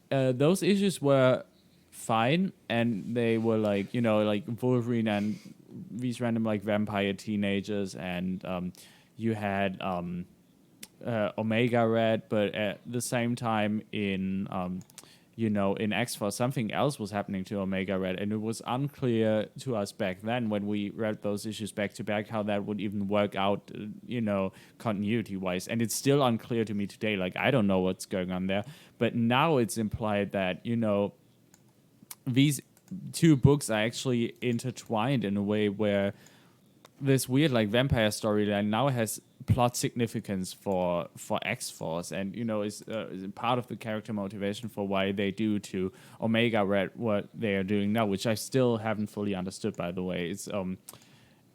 those issues were fine, and they were like, like Wolverine and these random like vampire teenagers, and you had Omega Red, but at the same time in X-Force, something else was happening to Omega Red, and it was unclear to us back then when we read those issues back to back how that would even work out, continuity-wise. And it's still unclear to me today. Like, I don't know what's going on there. But now it's implied that, these two books are actually intertwined in a way where this weird like vampire storyline now has plot significance for X-Force, and is part of the character motivation for why they do to Omega Red what they are doing now, which I still haven't fully understood, by the way.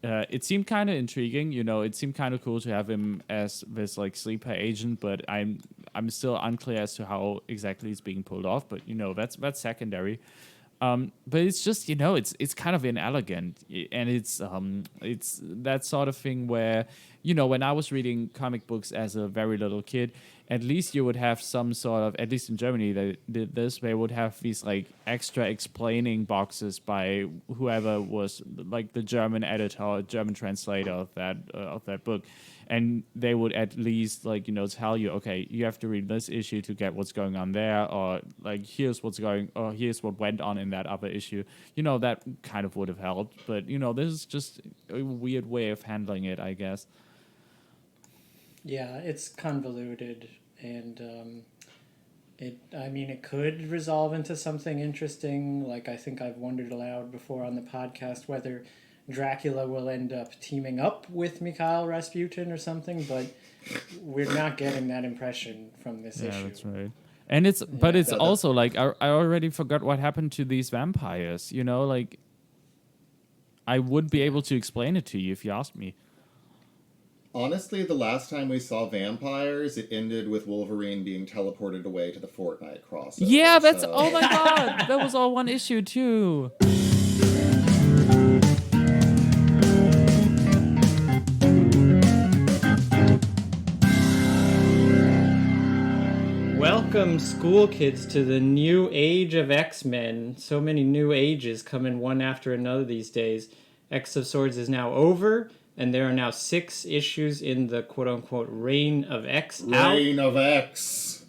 It seemed kind of intriguing, it seemed kind of cool to have him as this like sleeper agent, but I'm still unclear as to how exactly it's being pulled off, but that's secondary. But it's just it's kind of inelegant, and it's that sort of thing where when I was reading comic books as a very little kid, at least you would have some sort of, at least in Germany they did this, they would have these like extra explaining boxes by whoever was like the German editor or German translator of that book. And they would at least like tell you, okay, you have to read this issue to get what's going on there, or like here's what went on in that other issue. That kind of would have helped, but this is just a weird way of handling it, I guess. Yeah, it's convoluted, and it could resolve into something interesting. Like, I think I've wondered aloud before on the podcast whether Dracula will end up teaming up with Mikhail Rasputin or something, but we're not getting that impression from this issue. Yeah, that's right. And it's also like I already forgot what happened to these vampires. Like I would be able to explain it to you if you asked me. Honestly, the last time we saw vampires, it ended with Wolverine being teleported away to the Fortnite crossover. Yeah, oh my god, that was all one issue too. Welcome, school kids, to the new age of X-Men. So many new ages coming one after another these days. X of Swords is now over, and there are now 6 issues in the quote-unquote Reign of X Reign of X.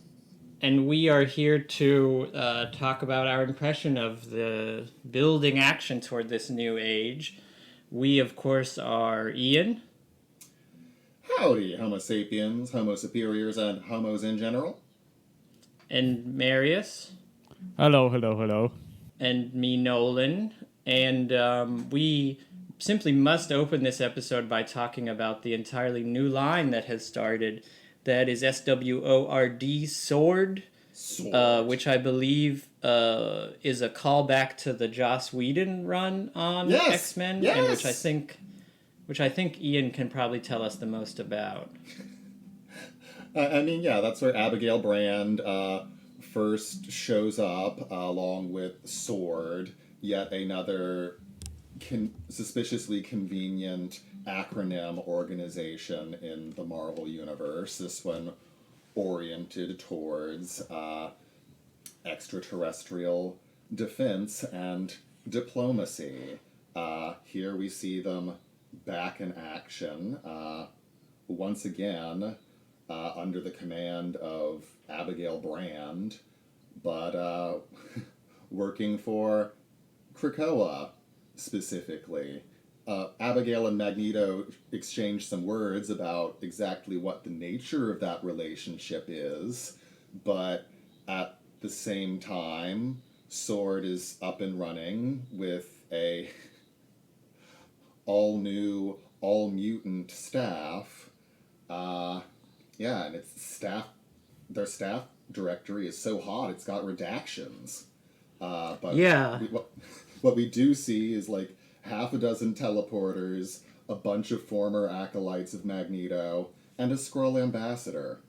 And we are here to talk about our impression of the building action toward this new age. We, of course, are Ian. Howdy, Homo sapiens, Homo superiors, and homos in general. And Marius. Hello. And me, Nolan. And we simply must open this episode by talking about the entirely new line that has started. That is S.W.O.R.D. S.W.O.R.D, which I believe is a callback to the Joss Whedon run on X-Men, yes. And which I think Ian can probably tell us the most about. That's where Abigail Brand first shows up along with S.W.O.R.D, yet another suspiciously convenient acronym organization in the Marvel Universe. This one oriented towards extraterrestrial defense and diplomacy. Here we see them back in action, once again, under the command of Abigail Brand, but working for Krakoa specifically. Abigail and Magneto exchange some words about exactly what the nature of that relationship is, but at the same time, S.W.O.R.D is up and running with a all-new, all-mutant staff. And their staff directory is so hot it's got redactions. What we do see is like half a dozen teleporters, a bunch of former acolytes of Magneto, and a Skrull ambassador.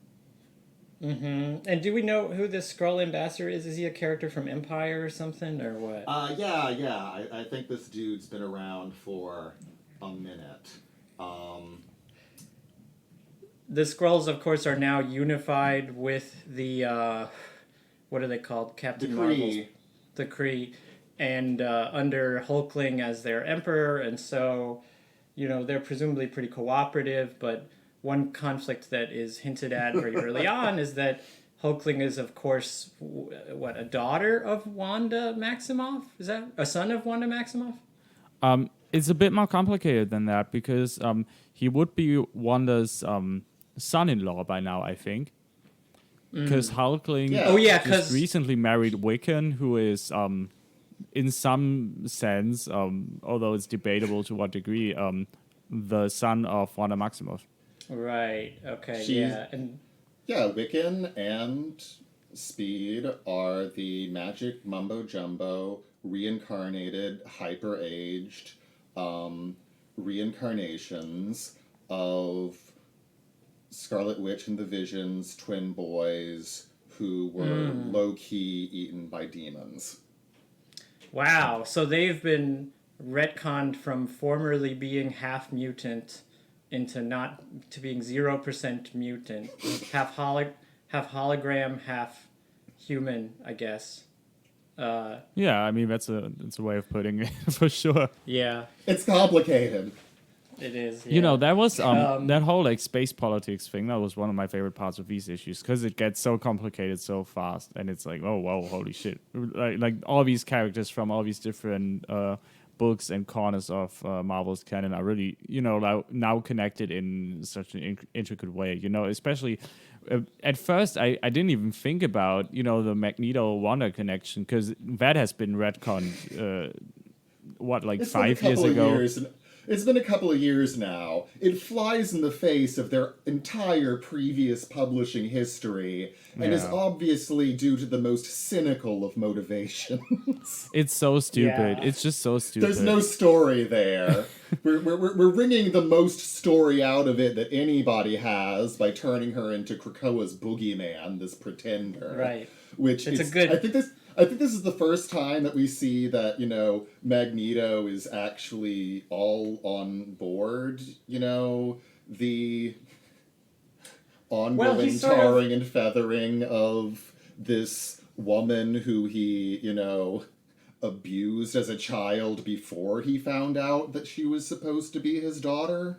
Mm-hmm. And do we know who this Skrull ambassador is? Is he a character from Empire or something, or what? I think this dude's been around for a minute. The Skrulls, of course, are now unified with the what are they called? Captain The Marvel's Kree. the Kree, and under Hulkling as their emperor, and so, they're presumably pretty cooperative, but one conflict that is hinted at very early on is that Hulkling is, of course, a daughter of Wanda Maximoff? Is that a son of Wanda Maximoff? It's a bit more complicated than that because he would be Wanda's son-in-law by now, I think. Because Hulkling just recently married Wiccan, who is, in some sense, although it's debatable to what degree, the son of Wanda Maximoff. Right. Okay. Yeah, Wiccan and Speed are the magic mumbo-jumbo, reincarnated, hyper-aged reincarnations of Scarlet Witch and the Vision's twin boys who were low-key eaten by demons. Wow. So they've been retconned from formerly being half mutant to being 0% mutant, half hologram, half human, I guess. Yeah, I mean that's a way of putting it for sure. Yeah, It's complicated. it is. Yeah. That was that whole like space politics thing. That was one of my favorite parts of these issues because it gets so complicated so fast, and it's like, oh wow, holy shit! Like all these characters from all these different books and corners of Marvel's canon are really now connected in such an intricate way. Especially at first I didn't even think about the Magneto Wanda connection because that has been retconned. It's 5 been a years couple ago? of years, it's been a couple of years now. It flies in the face of their entire previous publishing history and is obviously due to the most cynical of motivations. It's so stupid. Yeah. It's just so stupid. There's no story there. We're wringing the most story out of it that anybody has by turning her into Krakoa's boogeyman, this pretender. Right. Which It's is a good- I think this is the first time that we see that, Magneto is actually all on board, the ongoing he's sort of- tarring and feathering of this woman who he, abused as a child before he found out that she was supposed to be his daughter.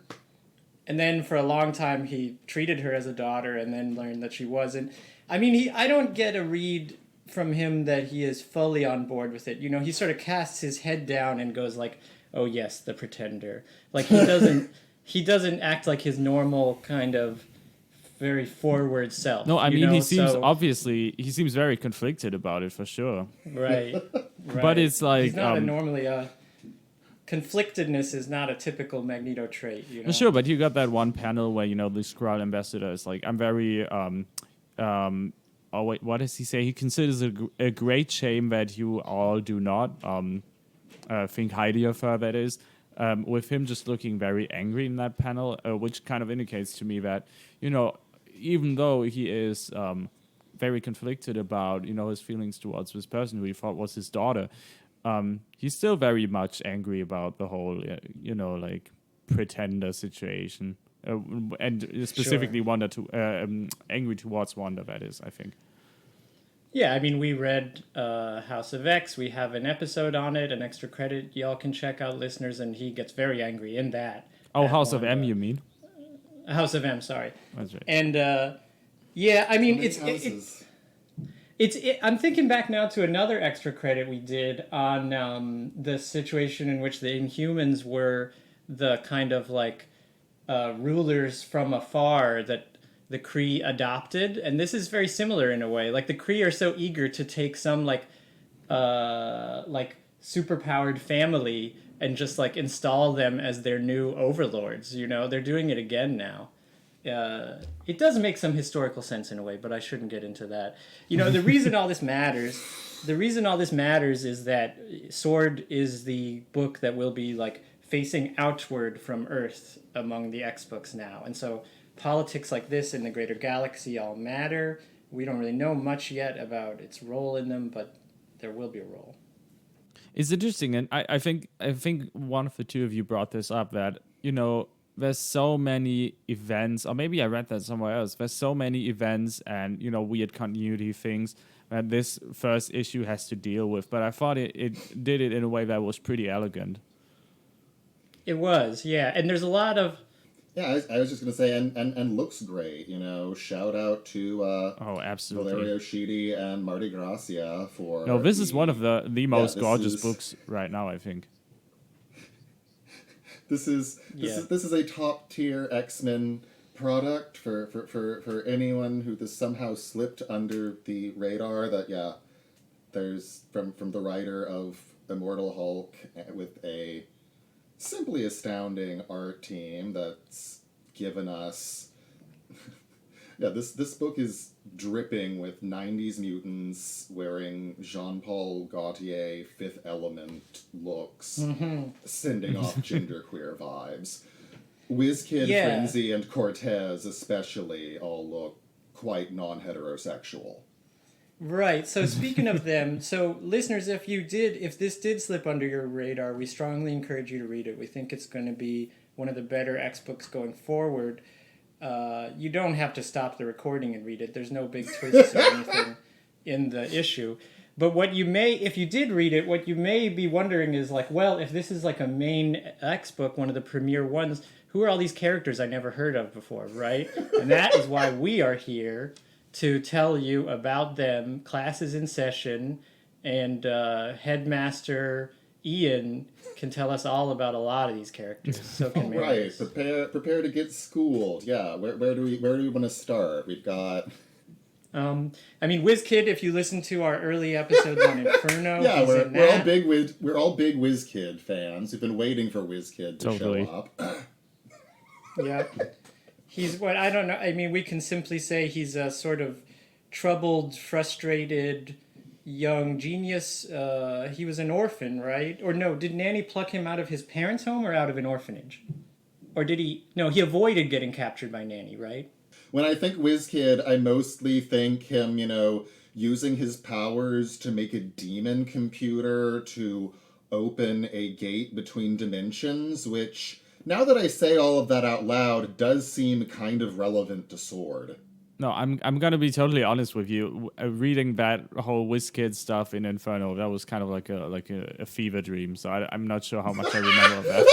And then for a long time he treated her as a daughter, and then learned that she wasn't. I mean, I don't get a read from him that he is fully on board with it. He sort of casts his head down and goes like, "Oh yes, the pretender." Like he doesn't act like his normal kind of very forward self. No, I mean he seems very conflicted about it for sure. Right. But it's like he's not normally conflictedness is not a typical Magneto trait, Sure, but you got that one panel where the Skrull ambassador is like, I'm very oh wait, what does he say? He considers it a great shame that you all do not think highly of her. That is, with him just looking very angry in that panel, which kind of indicates to me that even though he is very conflicted about his feelings towards this person who he thought was his daughter, he's still very much angry about the whole like pretender situation. And specifically Wanda angry towards Wanda, that is, I think. Yeah, I mean, we read House of X. We have an episode on it, an extra credit y'all can check out, listeners, and he gets very angry in that. Oh, House of M, you mean? House of M, sorry. That's right. And, yeah, I mean, I'm thinking back now to another extra credit we did on the situation in which the Inhumans were the kind of, like, rulers from afar that the Kree adopted, and this is very similar in a way. Like the Kree are so eager to take some like superpowered family and just like install them as their new overlords. They're doing it again now. It does make some historical sense in a way, but I shouldn't get into that. The reason all this matters. The reason all this matters is that S.W.O.R.D is the book that will be like facing outward from Earth among the X books now. And so politics like this in the greater galaxy all matter. We don't really know much yet about its role in them, but there will be a role. It's interesting, and I think one of the two of you brought this up, that there's so many events, or maybe I read that somewhere else. There's so many events and weird continuity things that this first issue has to deal with. But I thought it did it in a way that was pretty elegant. It was, yeah. And there's a lot of... Yeah, I was just going to say, and looks great, shout out to Oh, absolutely. Valerio Schiti and Marty Gracia for... No, this is one of the most gorgeous is, books right now, I think. This is a top tier X-Men product for anyone who this somehow slipped under the radar. That there's from the writer of Immortal Hulk with a simply astounding art team that's given us. This book is dripping with 90s mutants wearing Jean-Paul Gaultier Fifth Element looks, sending off genderqueer vibes. WizKid, Frenzy, and Cortez especially all look quite non-heterosexual. Right. So speaking of them, so listeners, if this did slip under your radar, we strongly encourage you to read it. We think it's going to be one of the better X books going forward. You don't have to stop the recording and read it. There's no big twists or anything in the issue. But if you did read it, what you may be wondering is like, well, if this is like a main X book, one of the premier ones, who are all these characters I never heard of before, right? And that is why we are here to tell you about them. Class is in session, and Headmaster Ian can tell us all about a lot of these characters. So can Right, prepare to get schooled. Yeah, where do we want to start? We've got. WizKid. If you listen to our early episodes on Inferno, we're all big WizKid fans. We've been waiting for WizKid to show up. Yeah. He's what I don't know. I mean, we can simply say he's a sort of troubled, frustrated young genius. He was an orphan, right? Or no, did Nanny pluck him out of his parents' home or out of an orphanage? Or did he... No, he avoided getting captured by Nanny, right? When I think WizKid, I mostly think him, using his powers to make a demon computer to open a gate between dimensions, which... Now that I say all of that out loud, does seem kind of relevant to S.W.O.R.D. No, I'm gonna be totally honest with you. Reading that whole WizKid stuff in Inferno, that was kind of like a fever dream. So I'm not sure how much I remember of that.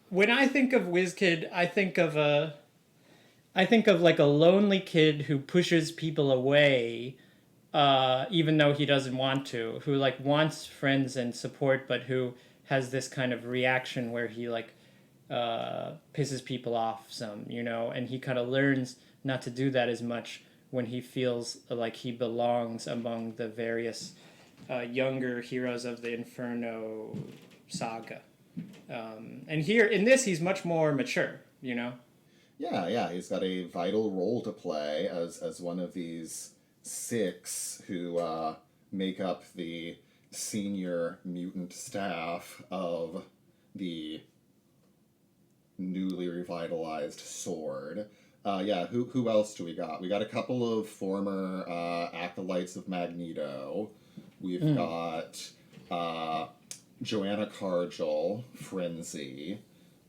When I think of WizKid, I think of like a lonely kid who pushes people away, even though he doesn't want to. Who like wants friends and support, but who has this kind of reaction where he like pisses people off some, and he kind of learns not to do that as much when he feels like he belongs among the various younger heroes of the Inferno saga. And here in this, he's much more mature, Yeah, he's got a vital role to play as one of these 6 who make up the senior mutant staff of the newly revitalized S.W.O.R.D. Who else do we got? We got a couple of former acolytes of Magneto. We've got Joanna Cargill, Frenzy,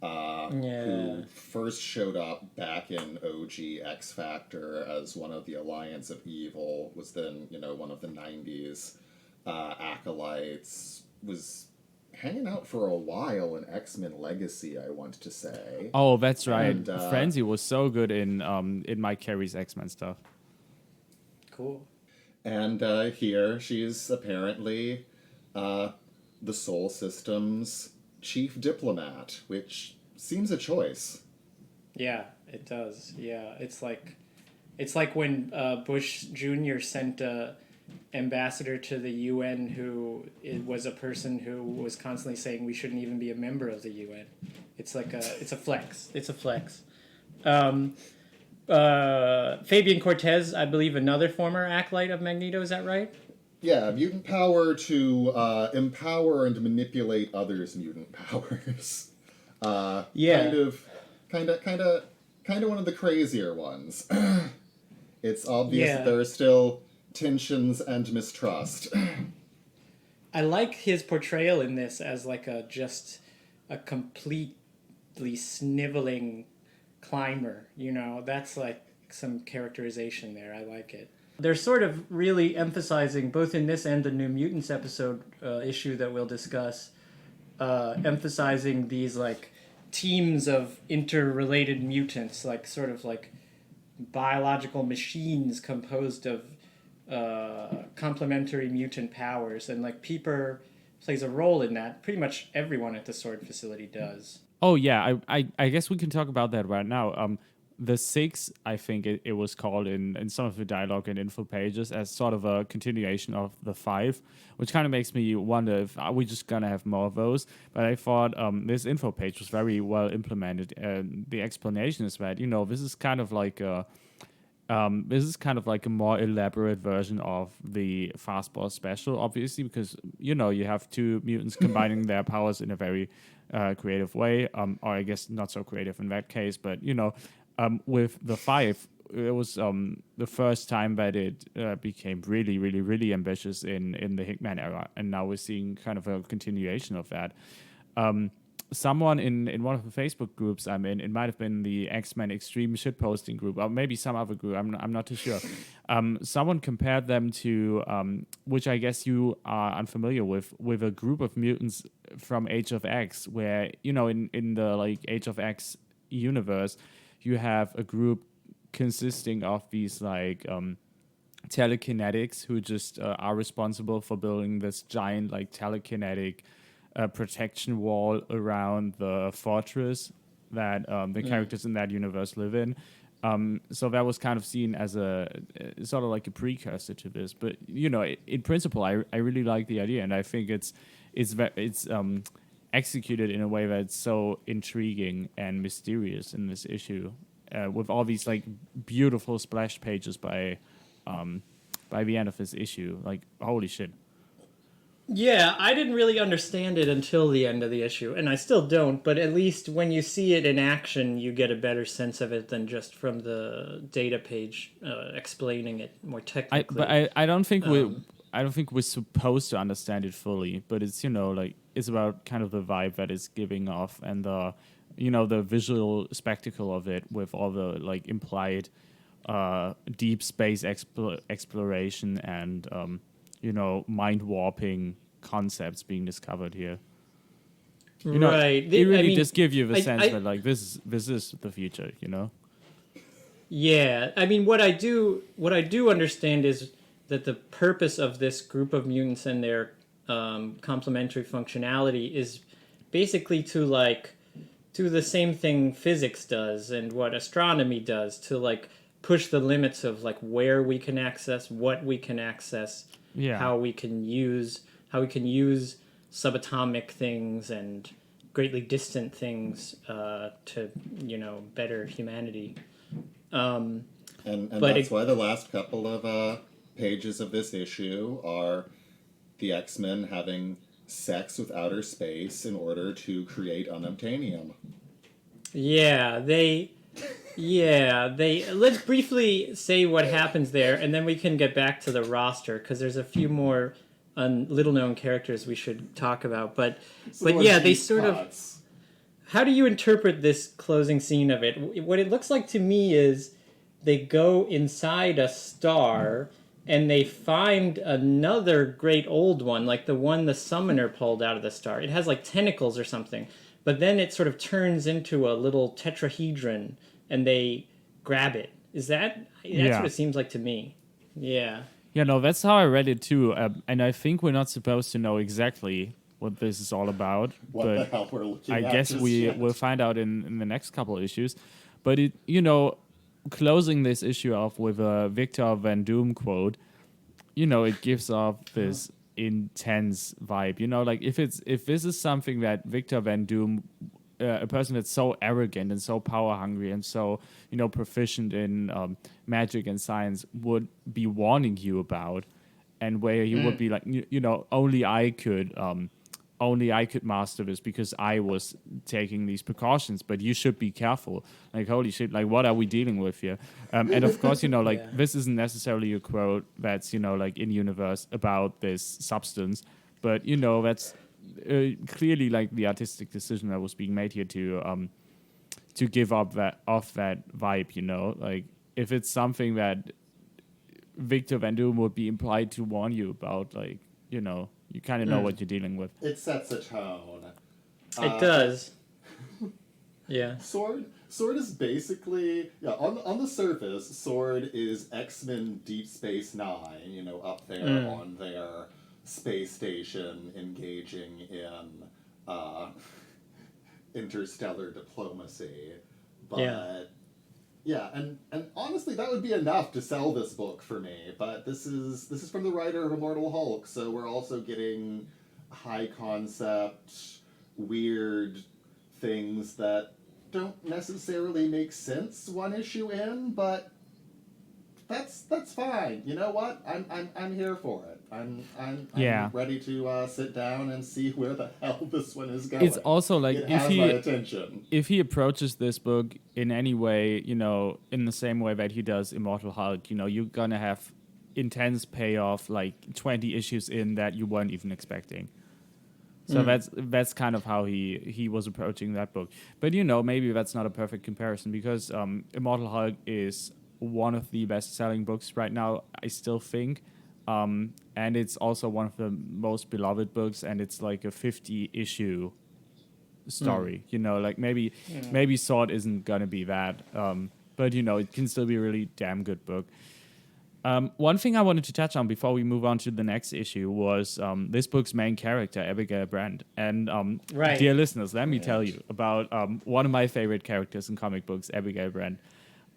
who first showed up back in OG X Factor as one of the Alliance of Evil, was then, one of the 90s acolytes, was hanging out for a while in X-Men Legacy, I want to say. Oh, that's right. And, Frenzy was so good in Mike Carey's X-Men stuff. Cool. And here she's apparently the Sol System's chief diplomat, which seems a choice. Yeah, it does. Yeah, it's like when Bush Jr. sent a ambassador to the UN who was a person who was constantly saying we shouldn't even be a member of the UN. It's like it's a flex. It's a flex. Fabian Cortez, I believe, another former acolyte of Magneto. Is that right? Yeah, mutant power to empower and manipulate others' mutant powers. Kind of one of the crazier ones. It's obvious that there are still tensions and mistrust. I like his portrayal in this as like a completely sniveling climber. That's like some characterization there. I like it. They're sort of really emphasizing, both in this and the New Mutants episode issue that we'll discuss, emphasizing these like teams of interrelated mutants, like sort of like biological machines composed of complementary mutant powers, and like Peeper plays a role in that. Pretty much everyone at the S.W.O.R.D facility does. Oh yeah, I guess we can talk about that right now. The six, I think it was called in some of the dialogue and info pages as sort of a continuation of the five, which kind of makes me wonder if are we just gonna have more of those. But I thought this info page was very well implemented, and the explanation is that this is kind of like a more elaborate version of the Fastball special, obviously, because you have two mutants combining their powers in a very creative way, or I guess not so creative in that case, but with the five, it was the first time that it became really, really, really ambitious in the Hickman era, and now we're seeing kind of a continuation of that. Someone in one of the Facebook groups I'm in, it might have been the X-Men Extreme shitposting group, or maybe some other group, I'm not too sure. Someone compared them to, which I guess you are unfamiliar with a group of mutants from Age of X, where, in the like Age of X universe, you have a group consisting of these like telekinetics who just are responsible for building this giant like telekinetic protection wall around the fortress that the characters in that universe live in. So that was kind of seen as a sort of like a precursor to this. But in principle, I really like the idea, and I think it's executed in a way that's so intriguing and mysterious in this issue, with all these like beautiful splash pages by the end of this issue. Like, holy shit. Yeah, I didn't really understand it until the end of the issue, and I still don't, but at least when you see it in action, you get a better sense of it than just from the data page explaining it more technically. I don't think we're supposed to understand it fully, but it's it's about kind of the vibe that it's giving off, and the the visual spectacle of it with all the like implied deep space exploration and mind warping concepts being discovered here. Right. It really just gives you the sense that like this is the future. Yeah, I mean, what I do understand is that the purpose of this group of mutants and their complementary functionality is basically to like do the same thing physics does and what astronomy does, to like push the limits of like where we can access, what we can access, how we can use subatomic things and greatly distant things to better humanity. And that's why the last couple of pages of this issue are the X-Men having sex with outer space in order to create unobtainium. Let's briefly say what happens there, and then we can get back to the roster, because there's a few more little-known characters we should talk about. But they sort of... How do you interpret this closing scene of it? What it looks like to me is they go inside a star, and they find another great old one, like the one the summoner pulled out of the star. It has like tentacles or something, but then it sort of turns into a little tetrahedron, and they grab it. That's what it seems like to me. Yeah. Yeah, no, that's how I read it too. And I think we're not supposed to know exactly what this is all about. What but the hell we're looking I at guess we'll find out in the next couple issues. But it, closing this issue off with a Victor Van Doom quote, it gives off this intense vibe. Like if this is something that Victor Van Doom, a person that's so arrogant and so power hungry and so proficient in magic and science, would be warning you about, and where he would be like, only I could master this because I was taking these precautions, but you should be careful. Like, holy shit, like, what are we dealing with here? And of course, this isn't necessarily a quote that's, like in universe about this substance, but, that's clearly like the artistic decision that was being made here to give off that vibe, like if it's something that Victor Van Doom would be implied to warn you about, like, you know, you kind of know what you're dealing with. It sets a tone. It does. Yeah. S.W.O.R.D is basically, on the surface, S.W.O.R.D is X-Men Deep Space Nine, you know, up there on their space station engaging in interstellar diplomacy. But and honestly, that would be enough to sell this book for me. But this is from the writer of Immortal Hulk, so we're also getting high concept, weird things that don't necessarily make sense one issue in, but that's fine. You know what? I'm here for it. I'm ready to sit down and see where the hell this one is going. It's also like it has my attention. If he approaches this book in any way, you know, in the same way that he does Immortal Hulk, you know, you're gonna have intense payoff like 20 issues in that you weren't even expecting. So that's kind of how he was approaching that book. But, you know, maybe that's not a perfect comparison because Immortal Hulk is one of the best-selling books right now, I still think. And it's also one of the most beloved books, and it's like a 50-issue story. You know, like maybe S.W.O.R.D isn't going to be that. But, you know, it can still be a really damn good book. One thing I wanted to touch on before we move on to the next issue was this book's main character, Abigail Brand. And dear listeners, let me tell you about one of my favorite characters in comic books, Abigail Brand.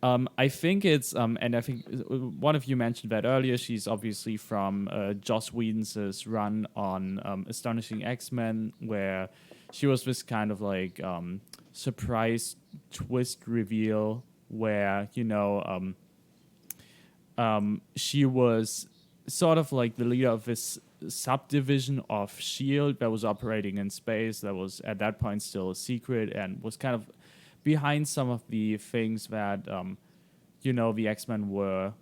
I think it's, and I think one of you mentioned that earlier, she's obviously from Joss Whedon's run on Astonishing X-Men, where she was this kind of like surprise twist reveal where, you know, she was sort of like the leader of this subdivision of S.H.I.E.L.D. that was operating in space, that was at that point still a secret, and was kind of behind some of the things that, you know, the X-Men were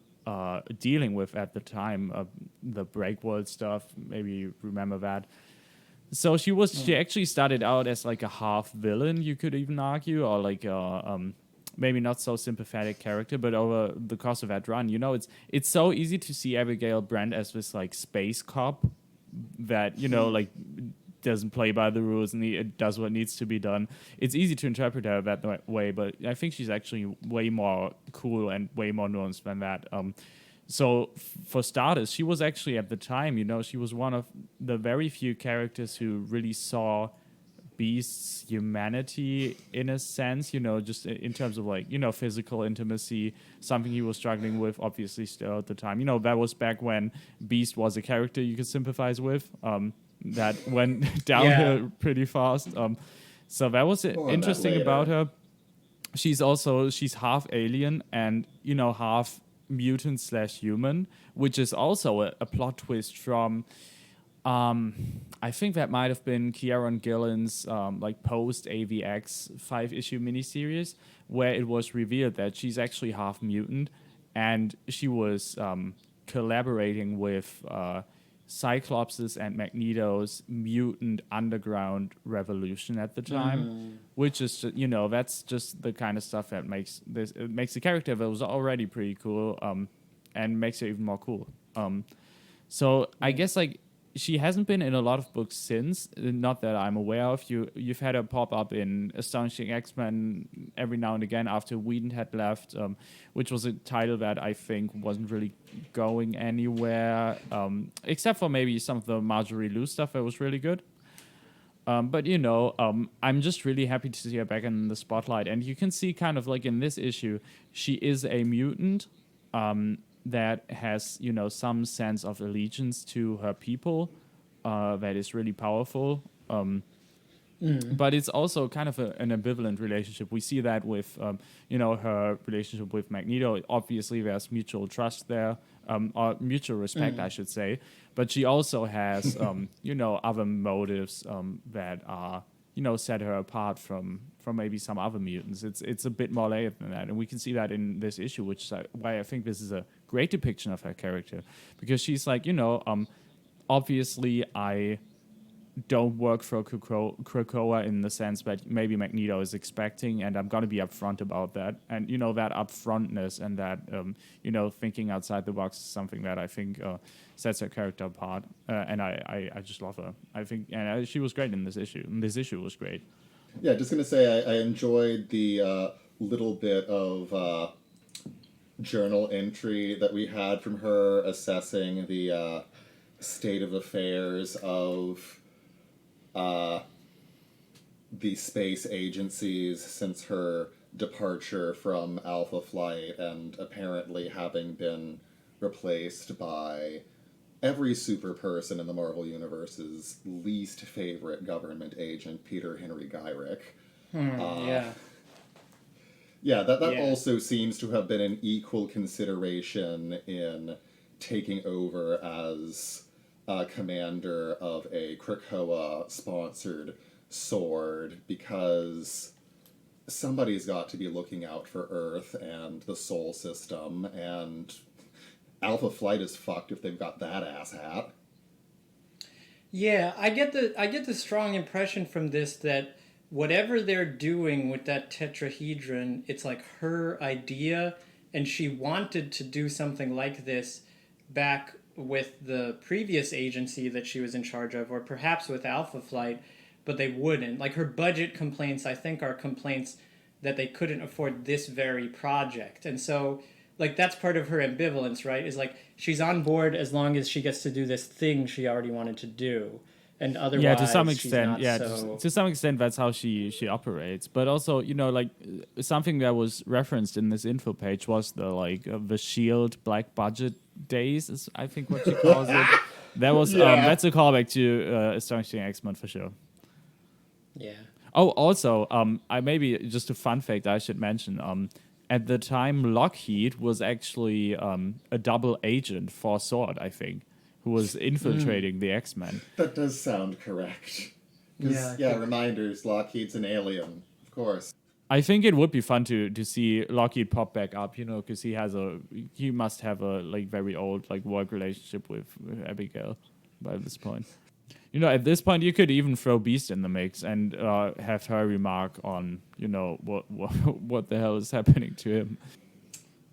dealing with at the time, the Breakworld stuff, maybe you remember that. So she actually started out as like a half villain, you could even argue, or like a maybe not so sympathetic character, but over the course of that run, you know, it's so easy to see Abigail Brand as this like space cop that, you know, like doesn't play by the rules and it does what needs to be done. It's easy to interpret her that way, but I think she's actually way more cool and way more nuanced than that. So for starters, she was actually at the time, you know, she was one of the very few characters who really saw Beast's humanity in a sense, you know, just in terms of like, you know, physical intimacy, something he was struggling with, obviously still at the time. You know, that was back when Beast was a character you could sympathize with. That went downhill pretty fast. So that was interesting about her. She's half alien and, you know, half mutant / human, which is also a plot twist from I think that might have been Kieron Gillen's like post AVX 5-issue miniseries, where it was revealed that she's actually half mutant, and she was collaborating with Cyclops' and Magneto's mutant underground revolution at the time, which is, you know, that's just the kind of stuff that makes the character that was already pretty cool and makes her even more cool. So I guess like she hasn't been in a lot of books since, not that I'm aware of. You've had her pop up in Astonishing X-Men every now and again after Whedon had left, which was a title that I think wasn't really going anywhere, except for maybe some of the Marjorie Liu stuff that was really good. But, you know, I'm just really happy to see her back in the spotlight. And you can see kind of like in this issue, she is a mutant that has, you know, some sense of allegiance to her people that is really powerful. But it's also kind of an ambivalent relationship. We see that with, you know, her relationship with Magneto. Obviously, there's mutual trust there, or mutual respect, I should say. But she also has, you know, other motives that are, you know, set her apart from maybe some other mutants. It's a bit more layered than that, and we can see that in this issue, which is why I think this is a great depiction of her character, because she's like, you know, obviously I don't work for Krakoa in the sense that maybe Magneto is expecting, and I'm going to be upfront about that. And, that upfrontness and that, thinking outside the box is something that I think sets her character apart. And I just love her. I think she was great in this issue. And this issue was great. Yeah, just going to say I enjoyed the little bit of journal entry that we had from her assessing the state of affairs of the space agencies since her departure from Alpha Flight, and apparently having been replaced by every super person in the Marvel Universe's least favorite government agent, Peter Henry Gyrick. Yeah. Yeah, that also seems to have been an equal consideration in taking over as commander of a Krakoa-sponsored S.W.O.R.D, because somebody's got to be looking out for Earth and the Sol system, and Alpha Flight is fucked if they've got that asshat. Yeah, I get the strong impression from this that whatever they're doing with that tetrahedron, it's like her idea, and she wanted to do something like this back with the previous agency that she was in charge of, or perhaps with Alpha Flight, but they wouldn't. Like, her budget complaints, I think, are complaints that they couldn't afford this very project. And so, like, that's part of her ambivalence, right? Is like, she's on board as long as she gets to do this thing she already wanted to do. And otherwise, yeah, to some extent, she's not so... to some extent, that's how she operates. But also, like something that was referenced in this info page was the Shield black budget days, is I think what she calls it. That was that's a callback to Astonishing X-Men for sure. Yeah. Oh, also, I maybe just a fun fact I should mention. At the time, Lockheed was actually a double agent for S.W.O.R.D, I think, who was infiltrating the X-Men. That does sound correct. Reminders, Lockheed's an alien, of course. I think it would be fun to see Lockheed pop back up, because he must have a very old work relationship with Abigail by this point. At this point you could even throw Beast in the mix and have her remark on, what the hell is happening to him.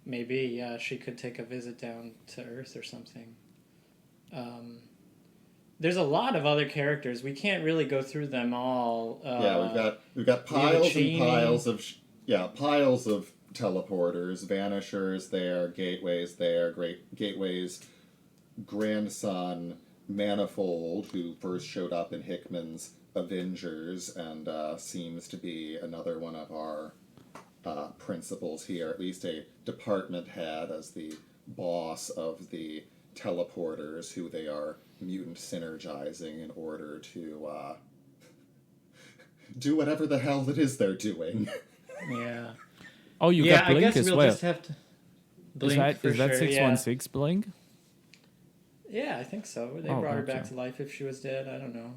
Maybe, she could take a visit down to Earth or something. There's a lot of other characters. We can't really go through them all. We've got piles and piles of piles of teleporters, vanishers there, gateways there, Gateway's grandson Manifold, who first showed up in Hickman's Avengers and seems to be another one of our principals here, at least a department head as the boss of the teleporters, who they are mutant synergizing in order to do whatever the hell it is they're doing. Yeah. Oh, you got Blink I guess as we'll well. Just have to Blink is that 616 Blink? Yeah, I think so. They brought her back to life if she was dead. I don't know.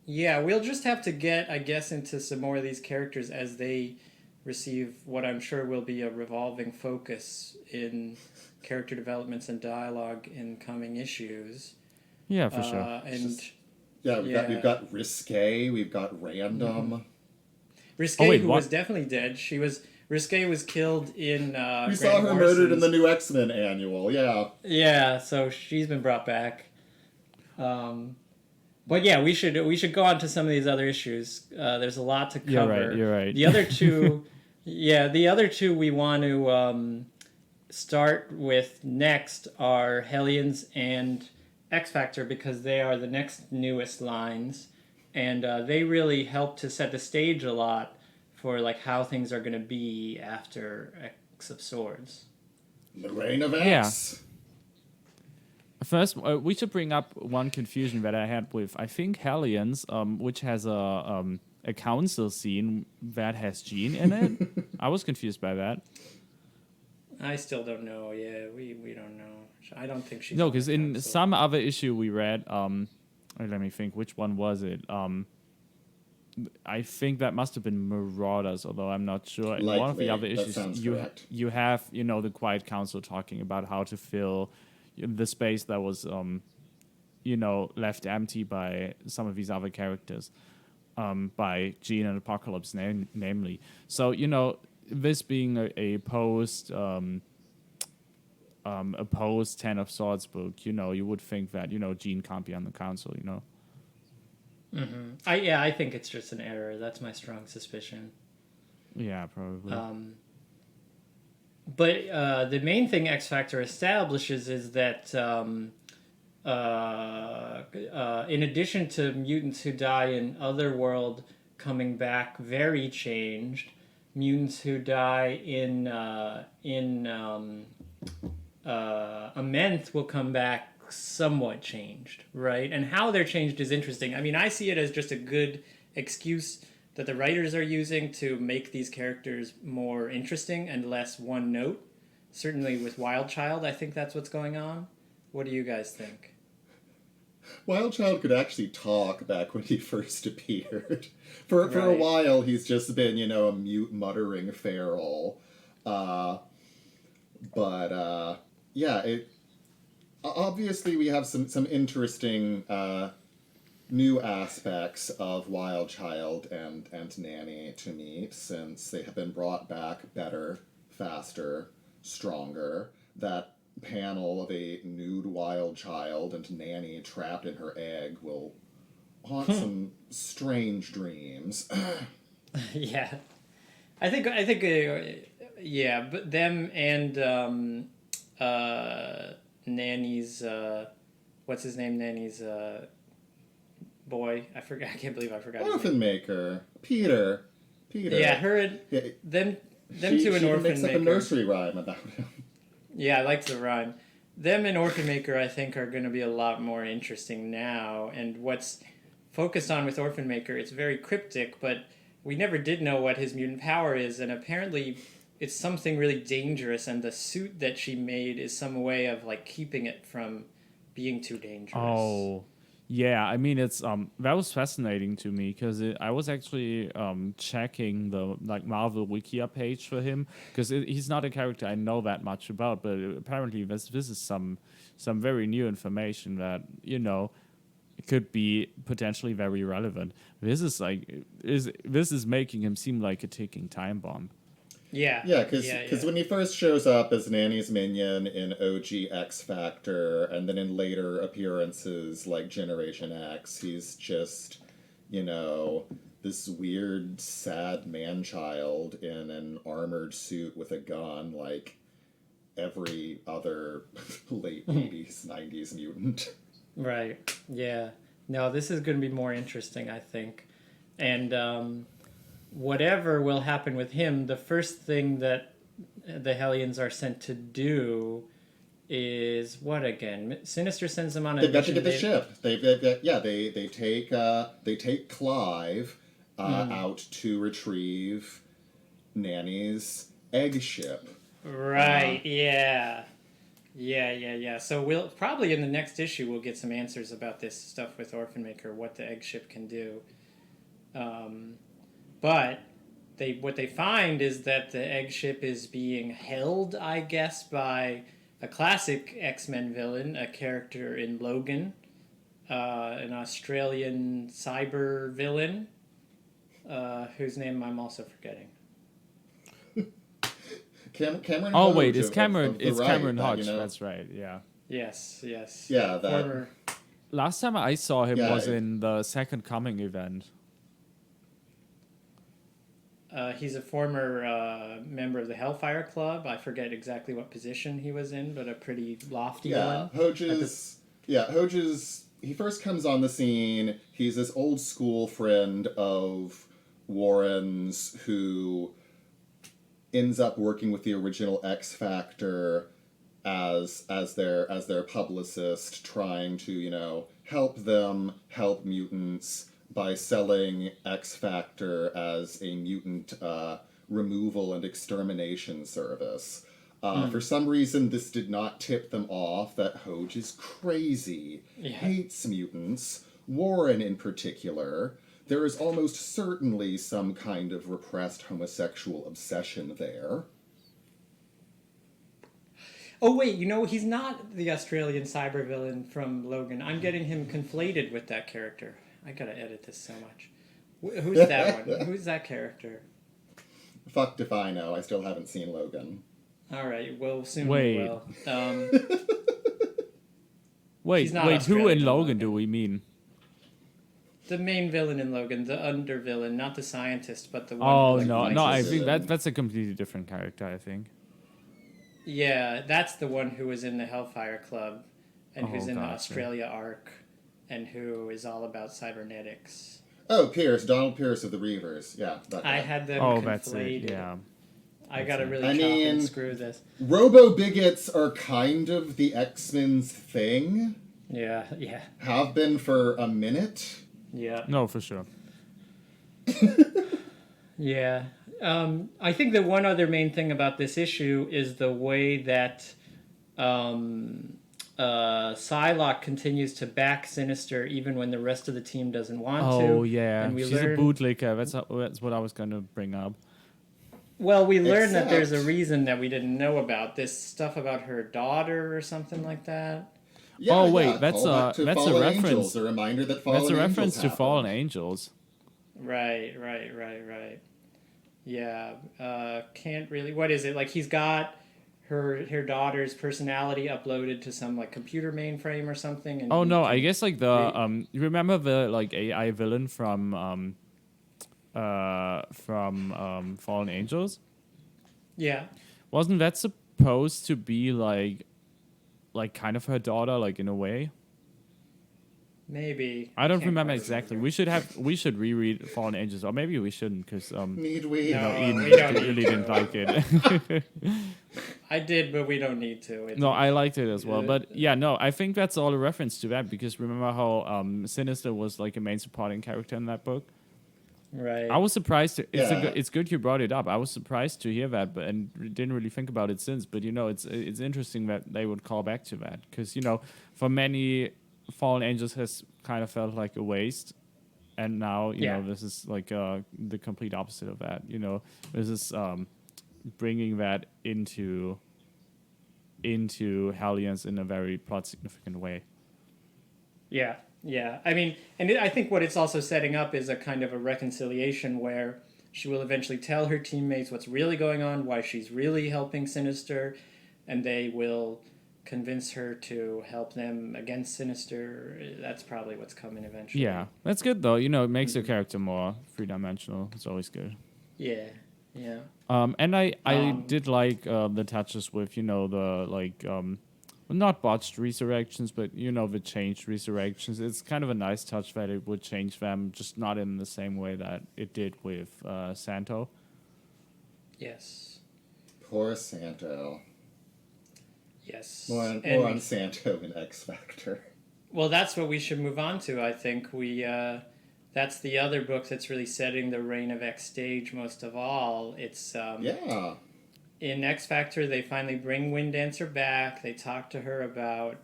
We'll just have to get, I guess, into some more of these characters as they receive what I'm sure will be a revolving focus in character developments and dialogue in coming issues. Yeah, for sure. We've got Risque, we've got Random. Risque, who was definitely dead. Risque was killed in we saw her murdered in the new X-Men annual, yeah. Yeah, so she's been brought back. But yeah, we should go on to some of these other issues. There's a lot to cover. You're right. The other two we want to start with next are Hellions and X-Factor, because they are the next newest lines, and they really help to set the stage a lot for how things are going to be after X of Swords. The Reign of X. Yeah. First, we should bring up one confusion that I had with, I think, Hellions, which has a council scene that has Jean in it. I was confused by that. I still don't know. Yeah, we don't know. I don't think she's... No, because in some other issue we read, let me think, which one was it? I think that must have been Marauders, although I'm not sure. In one of the other issues, you have the Quiet Council talking about how to fill the space that was left empty by some of these other characters, by Jean and Apocalypse, namely. So, this being a post 10 of Swords book, you would think that, Jean can't be on the council. I think it's just an error. That's my strong suspicion. Yeah, probably. But the main thing X Factor establishes is that in addition to mutants who die in Otherworld coming back very changed, mutants who die in Amenth will come back somewhat changed, right? And how they're changed is interesting. I mean, I see it as just a good excuse that the writers are using to make these characters more interesting and less one note. Certainly with Wild Child, I think that's what's going on. What do you guys think? Wild Child could actually talk back when he first appeared. For a while, he's just been, a mute muttering feral. Obviously we have some interesting new aspects of Wild Child and Nanny to meet, since they have been brought back better, faster, stronger. That panel of a nude Wild Child and Nanny trapped in her egg will haunt some strange dreams. Yeah. I think but them and Nanny's what's his name? Nanny's boy. I can't believe I forgot. Orphan Maker. Peter. Yeah, them two and Orphan makes Maker. Up a nursery rhyme about him. Yeah, I like the rhyme. Them and Orphan Maker, I think, are going to be a lot more interesting now. And what's focused on with Orphan Maker, it's very cryptic, but we never did know what his mutant power is, and apparently it's something really dangerous, and the suit that she made is some way of keeping it from being too dangerous. Oh, yeah. I mean, it's that was fascinating to me, because I was actually checking the Marvel Wikia page for him, because he's not a character I know that much about, but apparently this is some very new information that could be potentially very relevant. This is making him seem like a ticking time bomb. Yeah. Yeah, because when he first shows up as Nanny's minion in OG X Factor, and then in later appearances like Generation X, he's just, this weird, sad man-child in an armored suit with a gun, like every other late 80s, 90s mutant. Right. Yeah. No, this is going to be more interesting, I think. And whatever will happen with him, the first thing that the Hellions are sent to do is what again? Sinister sends them on a mission. They've got to get the ship. They take Clive out to retrieve Nanny's egg ship. Right. Yeah. So we'll probably in the next issue we'll get some answers about this stuff with Orphan Maker, what the egg ship can do. But what they find is that the egg ship is being held, I guess, by a classic X-Men villain, a character in Logan, an Australian cyber villain, whose name I'm also forgetting. Cameron. Oh wait, it's Cameron. It's Cameron Hodge. That's right. Yeah. Yes. Yeah. Last time I saw him was in the Second Coming event. He's a former member of the Hellfire Club. I forget exactly what position he was in, but a pretty lofty one. Hodges. He first comes on the scene. He's this old school friend of Warren's who ends up working with the original X Factor as their publicist, trying to help mutants by selling X Factor as a mutant removal and extermination service. For some reason, this did not tip them off that Hodge is crazy, hates mutants, Warren in particular. There is almost certainly some kind of repressed homosexual obsession there. Oh wait, he's not the Australian cyber villain from Logan. I'm getting him conflated with that character. I gotta edit this so much. Who's that one? Who's that character? Fucked if I know. I still haven't seen Logan. All right, well soon Wait. we will. Wait, He's not who in Australian, Logan do we mean? The main villain in Logan, the under villain, not the scientist, but the one. Oh, who, no, fights I the think villain. that's a completely different character, I think. Yeah, that's the one who was in the Hellfire Club, and who's in the gotcha. Australia arc, and who is all about cybernetics. Oh, Pierce, Donald Pierce of the Reavers. Yeah, that guy. I had them Oh, conflated. that's it, yeah. I gotta really I chop mean- and screw this. Robo-bigots are kind of the X-Men's thing. Yeah. Have been for a minute. Yeah. No, for sure. Yeah. I think the one other main thing about this issue is the way that Psylocke continues to back Sinister even when the rest of the team doesn't want to. Oh, yeah. And we She's learn, a bootlicker. That's what I was going to bring up. Well, we learn that there's a Except- reason that we didn't know about. This stuff about her daughter or something like that. Yeah, Oh, wait, yeah, that's call a- back to that's a Fallen reference. Angels, a reminder that Fallen That's a Angels reference to happened. Fallen Angels. Right. Yeah. Can't really. What is it? Like he's got her daughter's personality uploaded to some like computer mainframe or something. And Oh, he no, can- I guess like the, you remember the like AI villain from Fallen Angels? Yeah. Wasn't that supposed to be like kind of her daughter, like in a way? Maybe. I don't Can't remember quite exactly. remember. We should reread Fallen Angels, or maybe we shouldn't, because Need we? No. Ian we don't need really to. didn't like it. I did, but we don't need to. It's No, I liked it as well. Yeah. But yeah, no, I think that's all a reference to that, because remember how Sinister was like a main supporting character in that book? right. I was surprised. Yeah. It's good you brought it up. I was surprised to hear that, and didn't really think about it since. But it's interesting that they would call back to that, because for many, Fallen Angels has kind of felt like a waste, and now Yeah. this is like the complete opposite of that. This is bringing that into Hellions in a very plot significant way. Yeah. I mean, I think what it's also setting up is a kind of a reconciliation where she will eventually tell her teammates what's really going on, why she's really helping Sinister, and they will convince her to help them against Sinister. That's probably what's coming eventually. Yeah, that's good though. It makes your character more three-dimensional. It's always good. Yeah. And I did like the touches with the not botched resurrections, but the changed resurrections. It's kind of a nice touch that it would change them, just not in the same way that it did with Santo. Yes. Poor Santo. Yes. More on Santo in X Factor. Well, that's what we should move on to. I think that's the other book that's really setting the reign of X stage most of all. It's Yeah. in X Factor, they finally bring Winddancer back. They talk to her about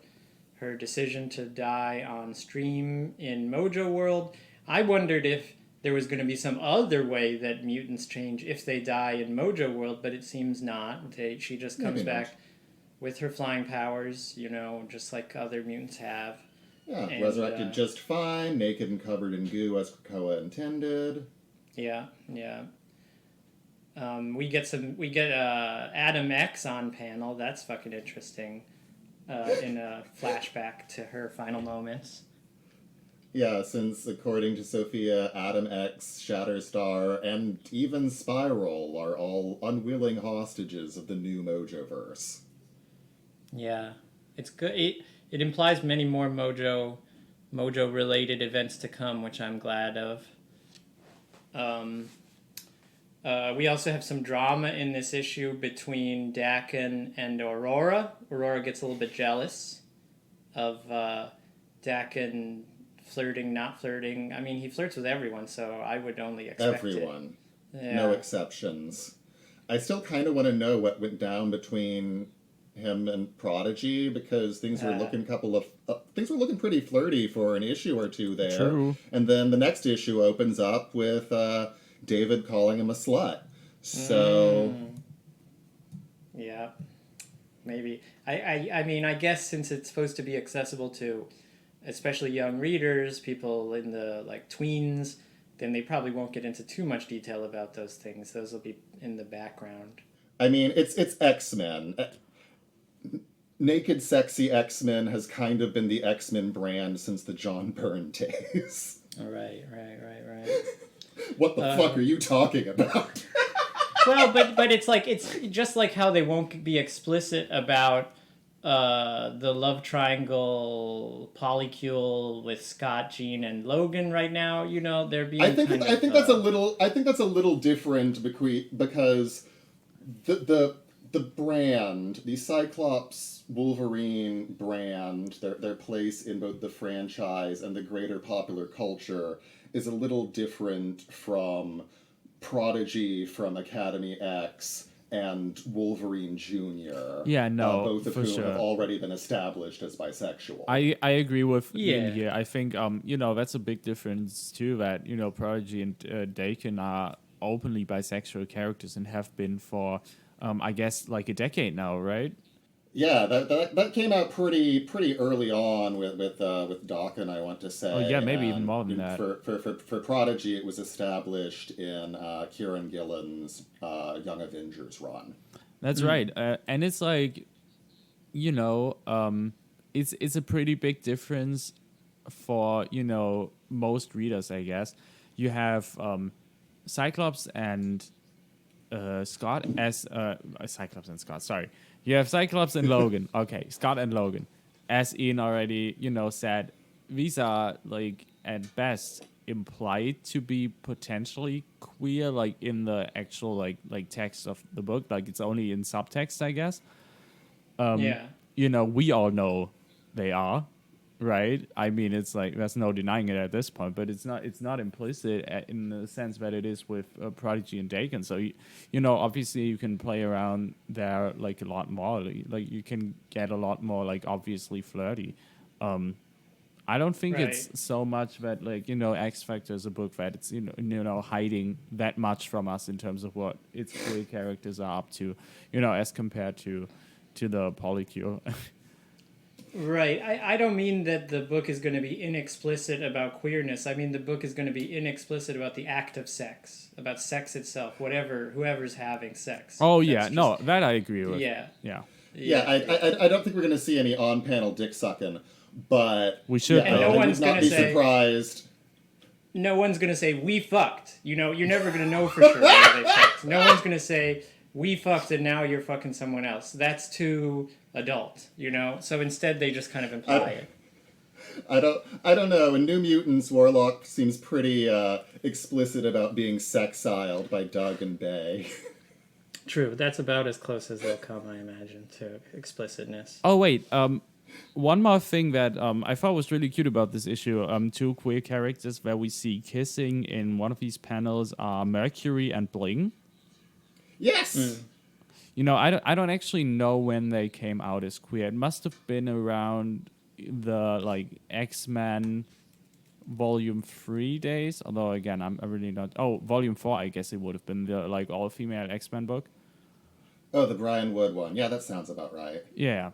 her decision to die on stream in Mojo World. I wondered if there was going to be some other way that mutants change if they die in Mojo World, but it seems not. She just comes Maybe not. back with her flying powers, just like other mutants have. Yeah, And, resurrected just fine, naked and covered in goo as Krakoa intended. Yeah. We get Adam X on panel. That's fucking interesting. In a flashback to her final moments. Yeah, since according to Sophia, Adam X, Shatterstar, and even Spiral are all unwilling hostages of the new Mojoverse. Yeah, it's good. It implies many more Mojo related events to come, which I'm glad of. We also have some drama in this issue between Daken and Aurora. Aurora gets a little bit jealous of Daken flirting, not flirting. I mean, he flirts with everyone, so I would only expect Everyone. it. Yeah. No exceptions. I still kind of want to know what went down between him and Prodigy, because things were looking pretty flirty for an issue or two there. True. And then the next issue opens up with David calling him a slut. So Yeah. maybe. I mean, I guess since it's supposed to be accessible to especially young readers, people in the like tweens, then they probably won't get into too much detail about those things. Those will be in the background. I mean, it's X-Men. Naked, sexy X-Men has kind of been the X-Men brand since the John Byrne days. All right. What the fuck are you talking about? Well, but it's just like how they won't be explicit about the love triangle polycule with Scott, Jean, and Logan right now. You know, they're being. I think that's a little different because the brand, the Cyclops Wolverine brand, their place in both the franchise and the greater popular culture is a little different from Prodigy from Academy X and Wolverine Jr. Yeah, no, both of for whom sure. have already been established as bisexual. I agree with Ian Yeah. here. I think that's a big difference too. That Prodigy and Dakin are openly bisexual characters and have been for I guess like a decade now, right? Yeah, that came out pretty early on with Dakin, I want to say. Oh yeah, maybe even And more than that. For Prodigy, it was established in Kieran Gillen's Young Avengers run. That's right, and it's like, it's a pretty big difference for most readers, I guess. You have Cyclops and Scott as Cyclops and Scott. Sorry, you have Cyclops and Logan. Okay, Scott and Logan, as Ian already said, these are like at best implied to be potentially queer, like in the actual like text of the book. Like it's only in subtext, I guess. Yeah. We all know they are, right? I mean, it's like there's no denying it at this point, but it's not implicit in the sense that it is with Prodigy and Dakin. So obviously you can play around there like a lot more. Like you can get a lot more like obviously flirty. I don't think it's so much that like X Factor is a book that it's hiding that much from us in terms of what its queer characters are up to, as compared to the polycule. Right. I don't mean that the book is going to be inexplicit about queerness. I mean the book is going to be inexplicit about the act of sex, about sex itself, whoever's having sex. Oh That's yeah, just- no, that I agree with. Yeah. Yeah, I don't think we're going to see any on-panel dick sucking, but We should, yeah, though. No I one's would not gonna be say- surprised. No one's going to say, we fucked. You're never going to know for sure whether they fucked. No one's going to say, we fucked and now you're fucking someone else. That's too adult, So instead they just kind of imply it. I don't know. In New Mutants, Warlock seems pretty explicit about being sexiled by Doug and Bay. True. That's about as close as they'll come, I imagine, to explicitness. Oh wait, one more thing that I thought was really cute about this issue. Two queer characters where we see kissing in one of these panels are Mercury and Bling. Yes. I don't actually know when they came out as queer. It must have been around the like X-Men Volume 3 days. Although again, I'm really not. Oh, Volume 4, I guess it would have been the like all-female X-Men book. Oh, the Brian Wood one. Yeah, that sounds about right. Yeah.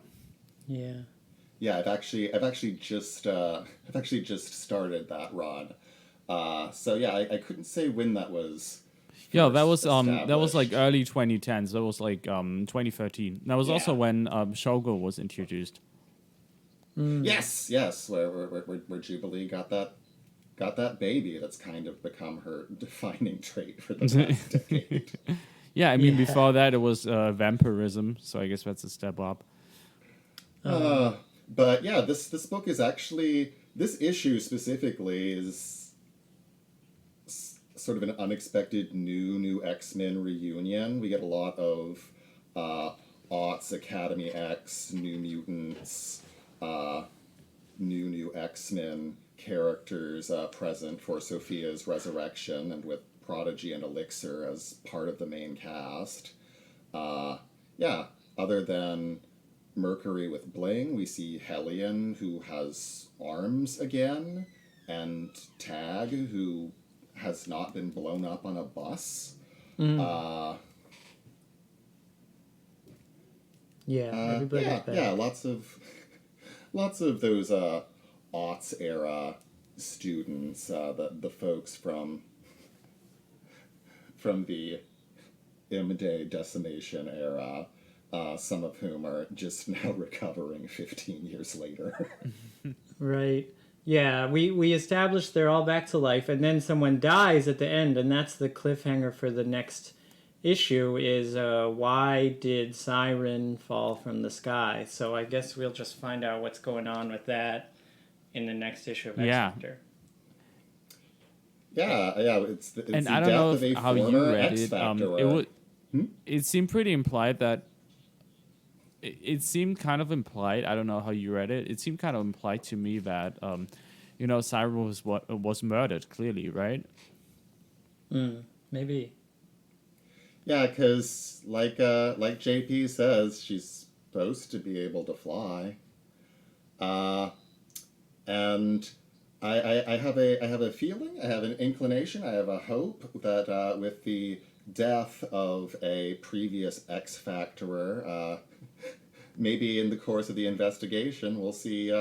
Yeah. Yeah, I've actually just started that run. So yeah, I couldn't say when that was. Yeah, that was like established. early 2010s. That was like 2013. That was also when Shogo was introduced. Yes, where Jubilee got that baby that's kind of become her defining trait for the past decade. Yeah, I mean before that it was vampirism, so I guess that's a step up. But yeah, this book is actually, this issue specifically is sort of an unexpected new X-Men reunion. We get a lot of aughts, Academy X, New Mutants, new X-Men characters present for Sophia's resurrection, and with Prodigy and Elixir as part of the main cast. Other than Mercury with Bling, we see Hellion, who has arms again, and Tag, who has not been blown up on a bus. Yeah, everybody's yeah, back. yeah, lots of those aughts era students, the folks from the M-Day decimation era, some of whom are just now recovering 15 years later. Right. Yeah, we established they're all back to life, and then someone dies at the end, and that's the cliffhanger for the next issue is why did Siren fall from the sky? So I guess we'll just find out what's going on with that in the next issue of X Yeah. Factor. Yeah, it's And the I don't death know of a how you former read X it. Factor. It seemed pretty implied that it seemed kind of implied. I don't know how you read it. It seemed kind of implied to me that Siren was murdered. Clearly, right? Maybe. Yeah, because like JP says, she's supposed to be able to fly, and I have a feeling, I have an inclination, I have a hope that with the death of a previous X Factorer, maybe in the course of the investigation, we'll see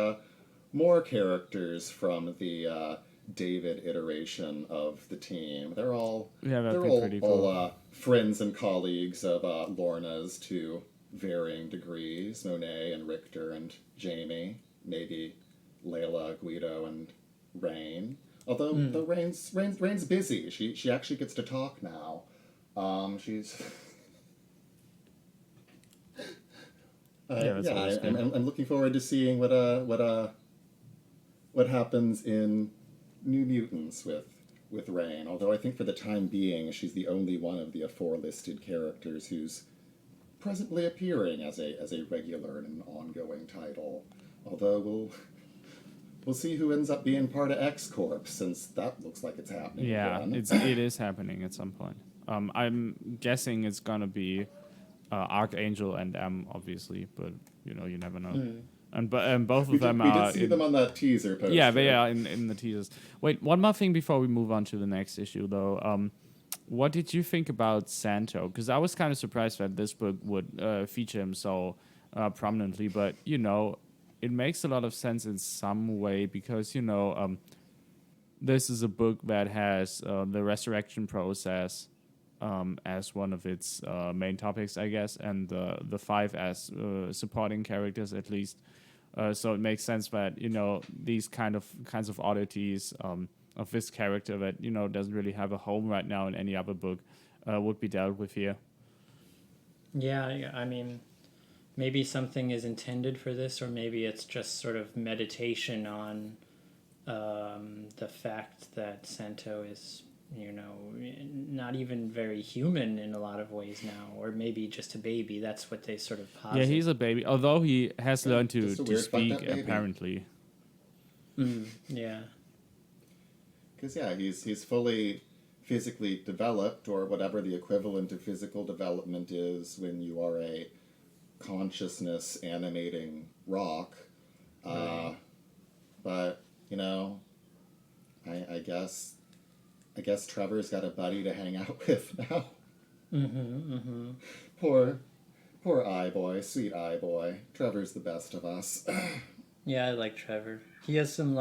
more characters from the David iteration of the team. They're all That'd be pretty cool. all friends and colleagues of Lorna's to varying degrees. Monet and Richter and Jamie, maybe Layla, Guido, and Rain. Although Rain's busy. She actually gets to talk now. She's That's always good. I'm looking forward to seeing what happens in New Mutants with Rain. Although I think for the time being, she's the only one of the aforelisted characters who's presently appearing as a regular and an ongoing title. Although we'll see who ends up being part of X Corp, since that looks like it's happening. Yeah, again. it is happening at some point. I'm guessing it's gonna be Archangel and M, obviously, but you never know. And both of them we are. did see them on that teaser poster. Yeah, they are in the teasers. Wait, one more thing before we move on to the next issue, though. What did you think about Santo? Because I was kind of surprised that this book would feature him so prominently, but it makes a lot of sense in some way because this is a book that has the resurrection process as one of its main topics, I guess, and the five as supporting characters at least. So it makes sense that these kinds of oddities of this character that doesn't really have a home right now in any other book would be dealt with here. Yeah, I mean, maybe something is intended for this, or maybe it's just sort of meditation on the fact that Santo is not even very human in a lot of ways now, or maybe just a baby. That's what they sort of posit. Yeah, he's a baby, although he has learned to speak, apparently. Yeah. Because he's fully physically developed, or whatever the equivalent of physical development is when you are a consciousness animating rock. Right. But I guess Trevor's got a buddy to hang out with now. Poor eye boy, sweet eye boy. Trevor's the best of us. Yeah, I like Trevor. He has some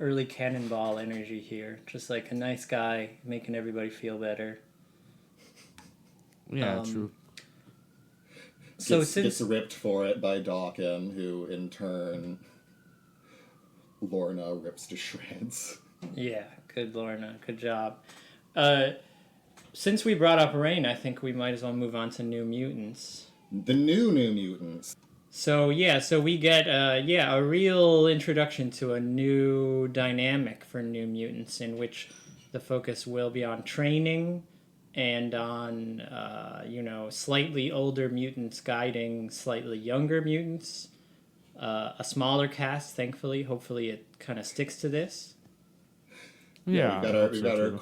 early Cannonball energy here. Just like a nice guy making everybody feel better. Yeah, true. So gets ripped for it by Dawkins, who in turn Lorna rips to shreds. Yeah, good Lorna, good job. Since we brought up Rain, I think we might as well move on to New Mutants. The New Mutants. So we get a real introduction to a new dynamic for New Mutants, in which the focus will be on training and on slightly older mutants guiding slightly younger mutants. A smaller cast, thankfully. Hopefully, it kind of sticks to this. Yeah, we've got our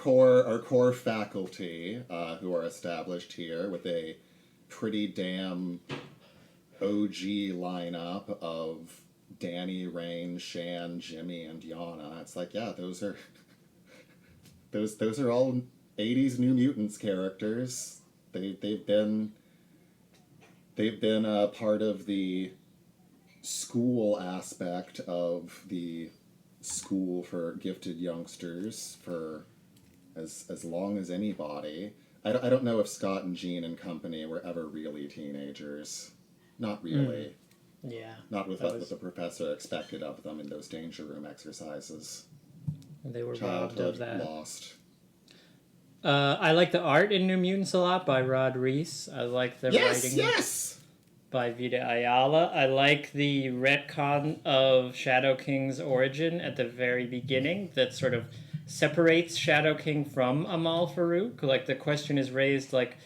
core faculty who are established here with a pretty damn OG lineup of Danny, Rain, Shan, Jimmy, and Yana. It's like, yeah, those are all 80s New Mutants characters. They've they've been a part of the school aspect of the school for gifted youngsters for as long as anybody. I don't know if Scott and Jean and company were ever really teenagers. Not really. Yeah. Not with what the professor expected of them in those danger room exercises. They were robbed Childhood of that. lost. I like the art in New Mutants a lot by Rod Reese. I like the writing by Vita Ayala. I like the retcon of Shadow King's origin at the very beginning that sort of separates Shadow King from Amal Farouk. Like, the question is raised, like,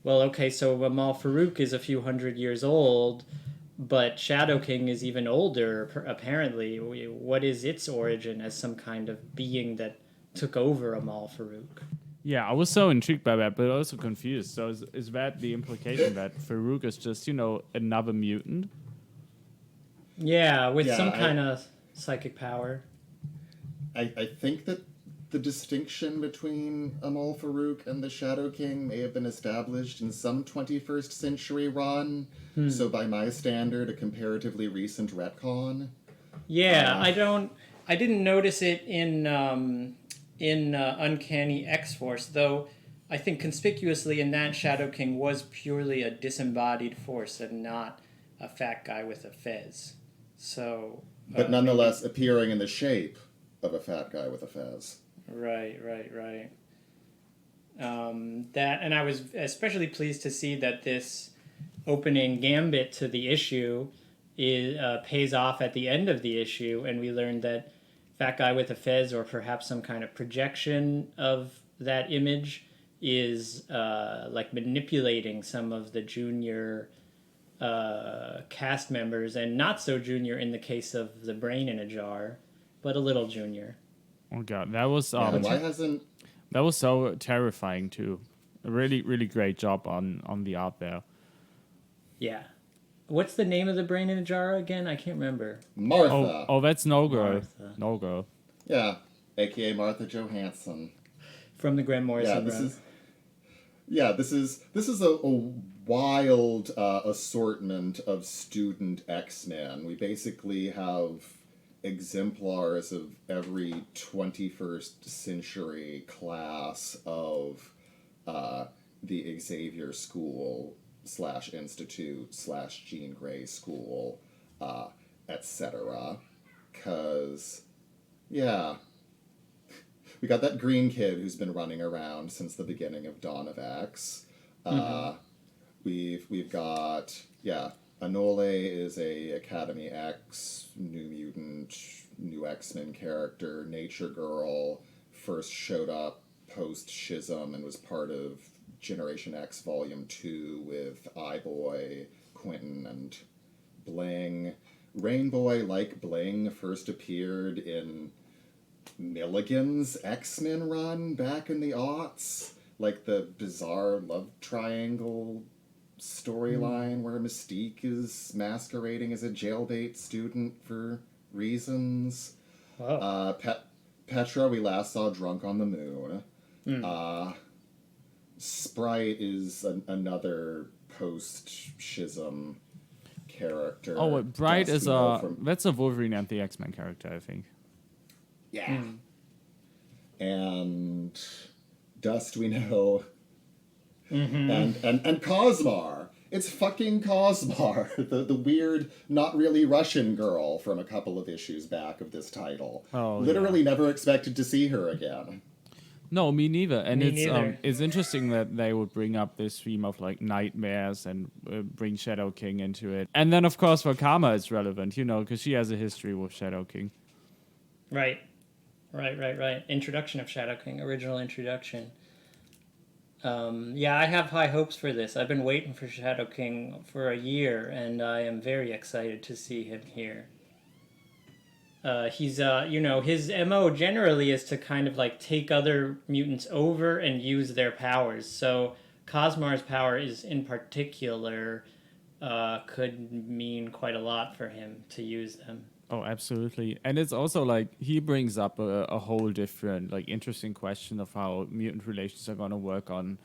well, okay, so Amal Farouk is a few hundred years old, but Shadow King is even older, apparently. What is its origin as some kind of being that took over Amal Farouk? Yeah, I was so intrigued by that, but also confused. So is that the implication that Farouk is just, another mutant? Yeah, with some kind of psychic power. I think that the distinction between Amal Farouk and the Shadow King may have been established in some 21st century run, so by my standard, a comparatively recent retcon. Yeah, I didn't notice it in Uncanny X-Force, though I think conspicuously in that Shadow King was purely a disembodied force and not a fat guy with a fez. So, but nonetheless appearing in the shape of a fat guy with a fez. Right. That, and I was especially pleased to see that this opening gambit to the issue pays off at the end of the issue, and we learned that fat guy with a fez, or perhaps some kind of projection of that image, is like manipulating some of the junior cast members, and not so junior in the case of the brain in a jar, but a little junior. Oh god, that was why hasn't that was so terrifying too. A really, really great job on the art there. Yeah. What's the name of the brain in a jar again? I can't remember. Martha. Oh, that's No Girl. Martha. No Girl. Yeah, aka Martha Johansson. From the Grant Morrison run. This is a wild assortment of student X-Men. We basically have exemplars of every 21st century class of the Xavier School / Institute / Jean Grey School, etc. Because, yeah, we got that green kid who's been running around since the beginning of Dawn of X. We've got, Anole is a Academy X, New Mutant, New X-Men character. Nature Girl first showed up post-Schism and was part of Generation X Volume 2 with Eye-Boy, Quentin, and Bling. Rainboy, like Bling, first appeared in Milligan's X-Men run back in the aughts. Like the bizarre love triangle storyline where Mystique is masquerading as a jailbait student for reasons. Wow. Petra we last saw drunk on the moon. Sprite is another post-Schism character. Oh, Bright Dust is that's a Wolverine and the X-Men character, I think. Yeah. And Dust we know. And Cosmar. It's fucking Cosmar, the weird, not really Russian girl from a couple of issues back of this title. Oh, Literally never expected to see her again. No, me neither. And Me neither. It's interesting that they would bring up this theme of like nightmares and bring Shadow King into it. And then of course for Karma it's relevant, because she has a history with Shadow King. Right. Introduction of Shadow King, original introduction. I have high hopes for this. I've been waiting for Shadow King for a year, and I am very excited to see him here. He's, his MO generally is to kind of like take other mutants over and use their powers. So Cosmar's power is in particular could mean quite a lot for him to use them. Oh, absolutely. And it's also like he brings up a whole different, like, interesting question of how mutant relations are going to work on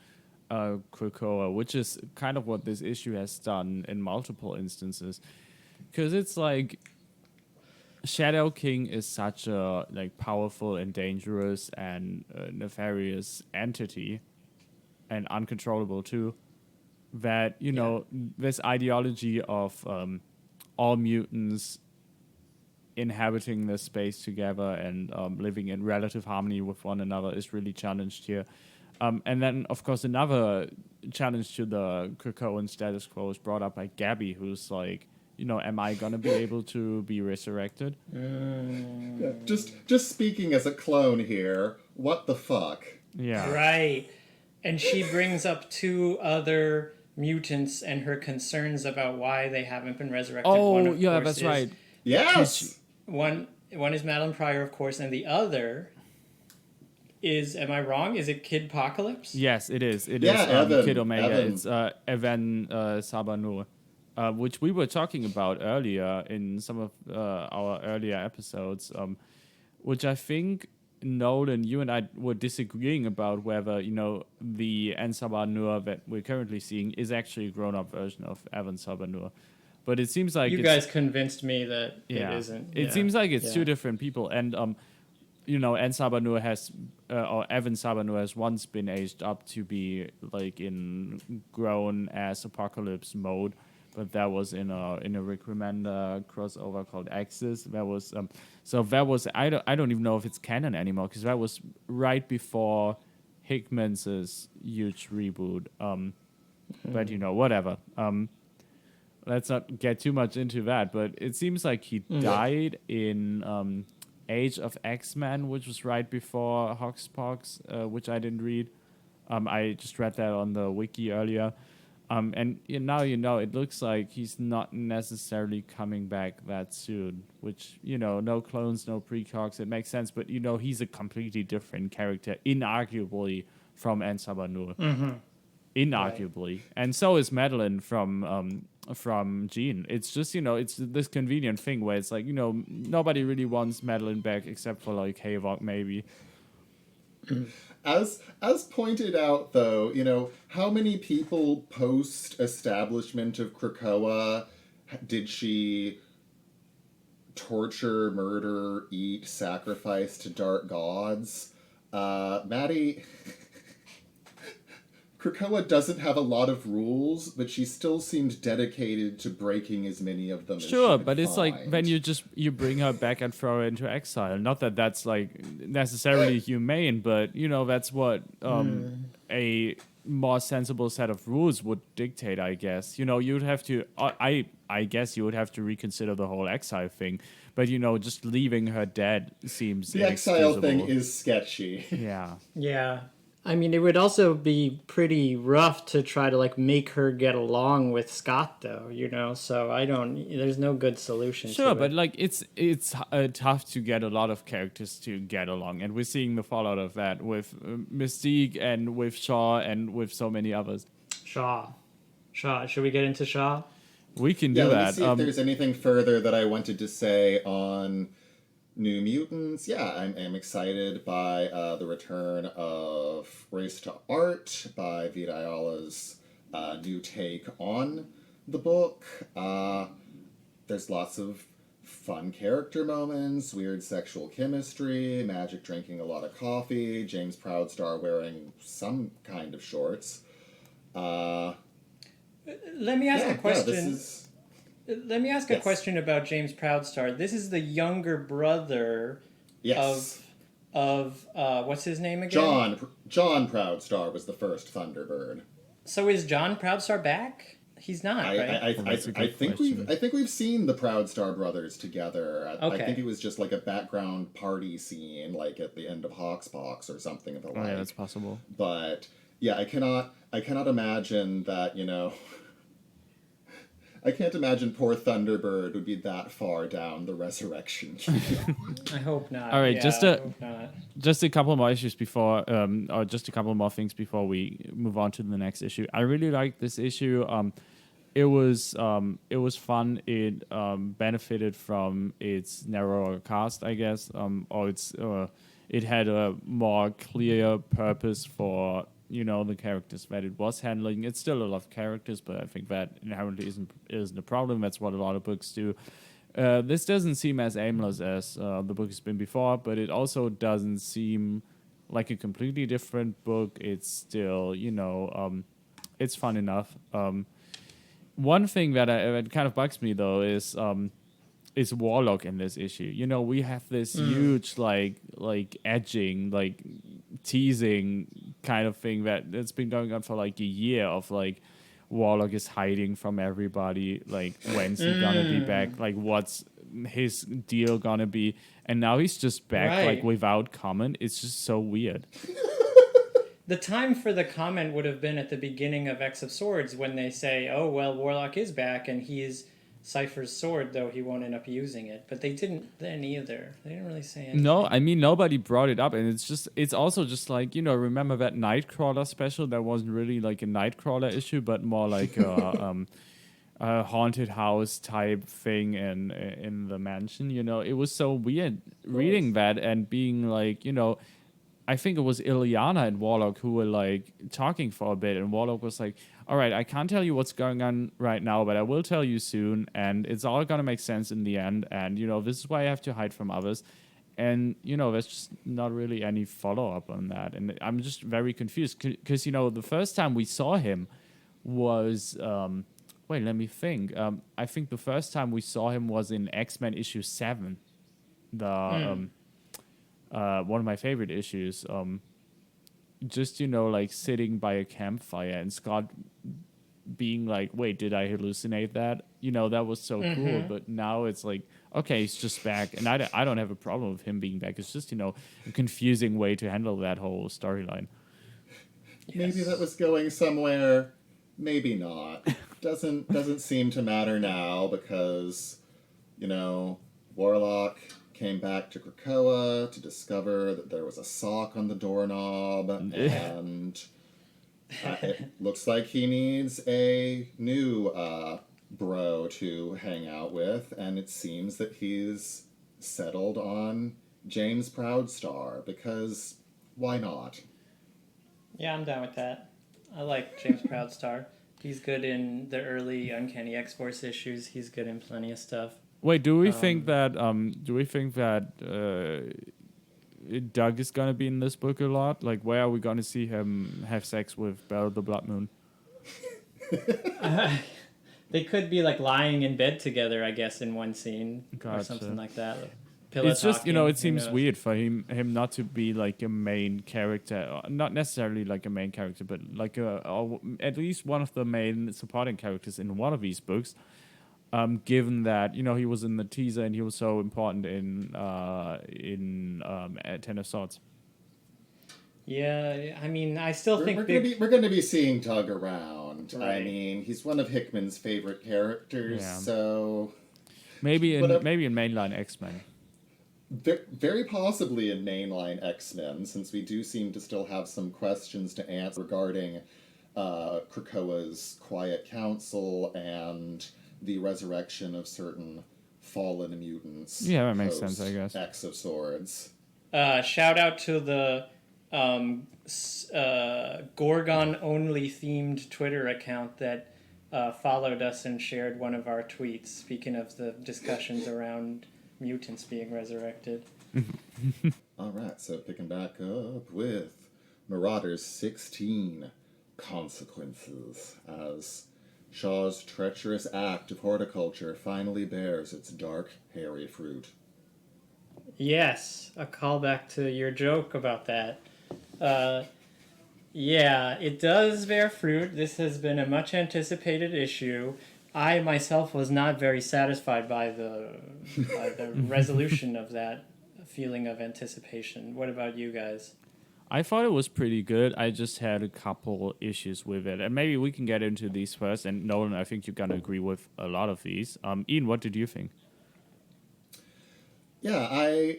Krakoa, which is kind of what this issue has done in multiple instances. Because it's like Shadow King is such a like powerful and dangerous and nefarious entity, and uncontrollable too, that this ideology of all mutants inhabiting this space together and living in relative harmony with one another is really challenged here. And then, of course, another challenge to the Krakoan status quo is brought up by Gabby, who's like, am I going to be able to be resurrected? Yeah, just speaking as a clone here, what the fuck? Yeah. Right. And she brings up 2 other mutants and her concerns about why they haven't been resurrected. Oh, yeah, that's right. Yes! One is Madeline Pryor, of course, and the other is, am I wrong? Is it Kid Apocalypse? Yes, it is. It Yeah, is Evan, Kid Omega. Evan. It's Evan Sabanur, which we were talking about earlier in some of our earlier episodes, which I think, Nolan, you and I were disagreeing about whether, the N. Sabanur that we're currently seeing is actually a grown-up version of Evan Sabanur. But it seems like you guys convinced me that it yeah, isn't. It seems like it's 2 different people. And, N. Sabanur has, or Evan Sabanur has once been aged up to be like in grown-ass Apocalypse mode. But that was in a Rick Remender crossover called Axis. That was I don't even know if it's canon anymore, because that was right before Hickman's huge reboot. But whatever. Let's not get too much into that. But it seems like he died in Age of X-Men, which was right before Hoxpox, which I didn't read. I just read that on the wiki earlier. And now it looks like he's not necessarily coming back that soon, which, no clones, no precogs, it makes sense. But, he's a completely different character, inarguably, from N. Sabanur. Mm-hmm. Inarguably. Right. And so is Madeline from Jean. It's just, it's this convenient thing where it's like, nobody really wants Madeline back except for, like, Havok, maybe. As pointed out, though, how many people post-establishment of Krakoa did she torture, murder, eat, sacrifice to dark gods? Maddie... Krakoa doesn't have a lot of rules, but she still seemed dedicated to breaking as many of them as she could but it's find. like when you bring her back and throw her into exile. Not that that's like necessarily humane, but that's what a more sensible set of rules would dictate, I guess. You'd have to I guess you would have to reconsider the whole exile thing. But just leaving her dead seems the exile thing inexcusable. is sketchy. Yeah. Yeah. I mean, it would also be pretty rough to try to, like, make her get along with Scott, though, So there's no good solution to it. Sure, but, like, it's tough to get a lot of characters to get along. And we're seeing the fallout of that with Mystique and with Shaw and with so many others. Shaw. Should we get into Shaw? We can do Let that. me see if there's anything further that I wanted to say on New Mutants. Yeah, I'm excited by the return of Race to Art by Vita Ayala's new take on the book. There's lots of fun character moments, weird sexual chemistry, Magic drinking a lot of coffee, James Proudstar wearing some kind of shorts. Let me ask a question. Let me ask a question about James Proudstar. This is the younger brother of what's his name again? John Proudstar was the first Thunderbird. So is John Proudstar back? He's not, right? I think we've seen the Proudstar brothers together. I think it was just like a background party scene, like at the end of Hoxpox or something of the like. Oh yeah, that's possible. But yeah, I cannot imagine that, I can't imagine poor Thunderbird would be that far down the resurrection queue. I hope not. All right, Yeah, just a couple more issues before, or just a couple more things before we move on to the next issue. I really liked this issue. It was fun. It benefited from its narrower cast, I guess. Or it had a more clear purpose for the characters that it was handling. It's still a lot of characters, but I think that inherently isn't a problem. That's what a lot of books do. This doesn't seem as aimless as the book has been before, but it also doesn't seem like a completely different book. It's still, it's fun enough. One thing that kind of bugs me though is Warlock in this issue. We have this huge like edging, like teasing kind of thing that's been going on for like a year of like Warlock is hiding from everybody, like when's he gonna be back, like what's his deal gonna be, and now he's just back like Right. without comment. It's just so weird. The time for the comment would have been at the beginning of X of Swords when they say, "Oh well, Warlock is back and he's Cypher's sword, though he won't end up using it." But they didn't then either. They didn't really say anything. No, I mean nobody brought it up, and it's also just like remember that Nightcrawler special? That wasn't really like a Nightcrawler issue, but more like a haunted house type thing in the mansion. It was so weird reading that and being like I think it was Ileana and Warlock who were like talking for a bit, and Warlock was like, "All right, I can't tell you what's going on right now, but I will tell you soon, and it's all gonna make sense in the end. And this is why I have to hide from others." And there's just not really any follow up on that, and I'm just very confused because the first time we saw him was wait, let me think. I think the first time we saw him was in X-Men issue 7, the one of my favorite issues. Just like sitting by a campfire and Scott being like, "Wait, did I hallucinate that?" That was so cool. But now it's like, okay, he's just back, and I don't have a problem with him being back. It's just a confusing way to handle that whole storyline. Yes. Maybe that was going somewhere. Maybe not. Doesn't seem to matter now because, Warlock came back to Krakoa to discover that there was a sock on the doorknob, and it looks like he needs a new bro to hang out with, and it seems that he's settled on James Proudstar, because why not? Yeah, I'm down with that. I like James Proudstar. He's good in the early Uncanny X-Force issues. He's good in plenty of stuff. Wait, do we think that Doug is gonna be in this book a lot? Like, where are we gonna see him have sex with Belle the Blood Moon? They could be like lying in bed together, I guess, in one scene or Gotcha. something like that. Pillow It's just talking, it who seems knows? weird for him not to be like a main character, not necessarily like a main character, but like at least one of the main supporting characters in one of these books. Given that he was in the teaser and he was so important in Ten of Swords. Yeah, I mean, I still think We're gonna be seeing Doug around. I Right. mean, he's one of Hickman's favorite characters, Yeah. so Maybe in Whatever. mainline X-Men. very possibly in mainline X-Men, since we do seem to still have some questions to answer regarding Krakoa's Quiet Council and the resurrection of certain fallen mutants. Yeah, that makes sense, I guess. X of Swords. shout out to the Gorgon only themed Twitter account that followed us and shared one of our tweets. Speaking of the discussions around mutants being resurrected. All right, so picking back up with Marauders 16 Consequences, as Shaw's treacherous act of horticulture finally bears its dark, hairy fruit. Yes, a callback to your joke about that. Yeah, it does bear fruit. This has been a much anticipated issue. I myself was not very satisfied by the resolution of that feeling of anticipation. What about you guys? I thought it was pretty good. I just had a couple issues with it, and maybe we can get into these first. And Nolan, I think you're gonna agree with a lot of these. Ian, what did you think? Yeah,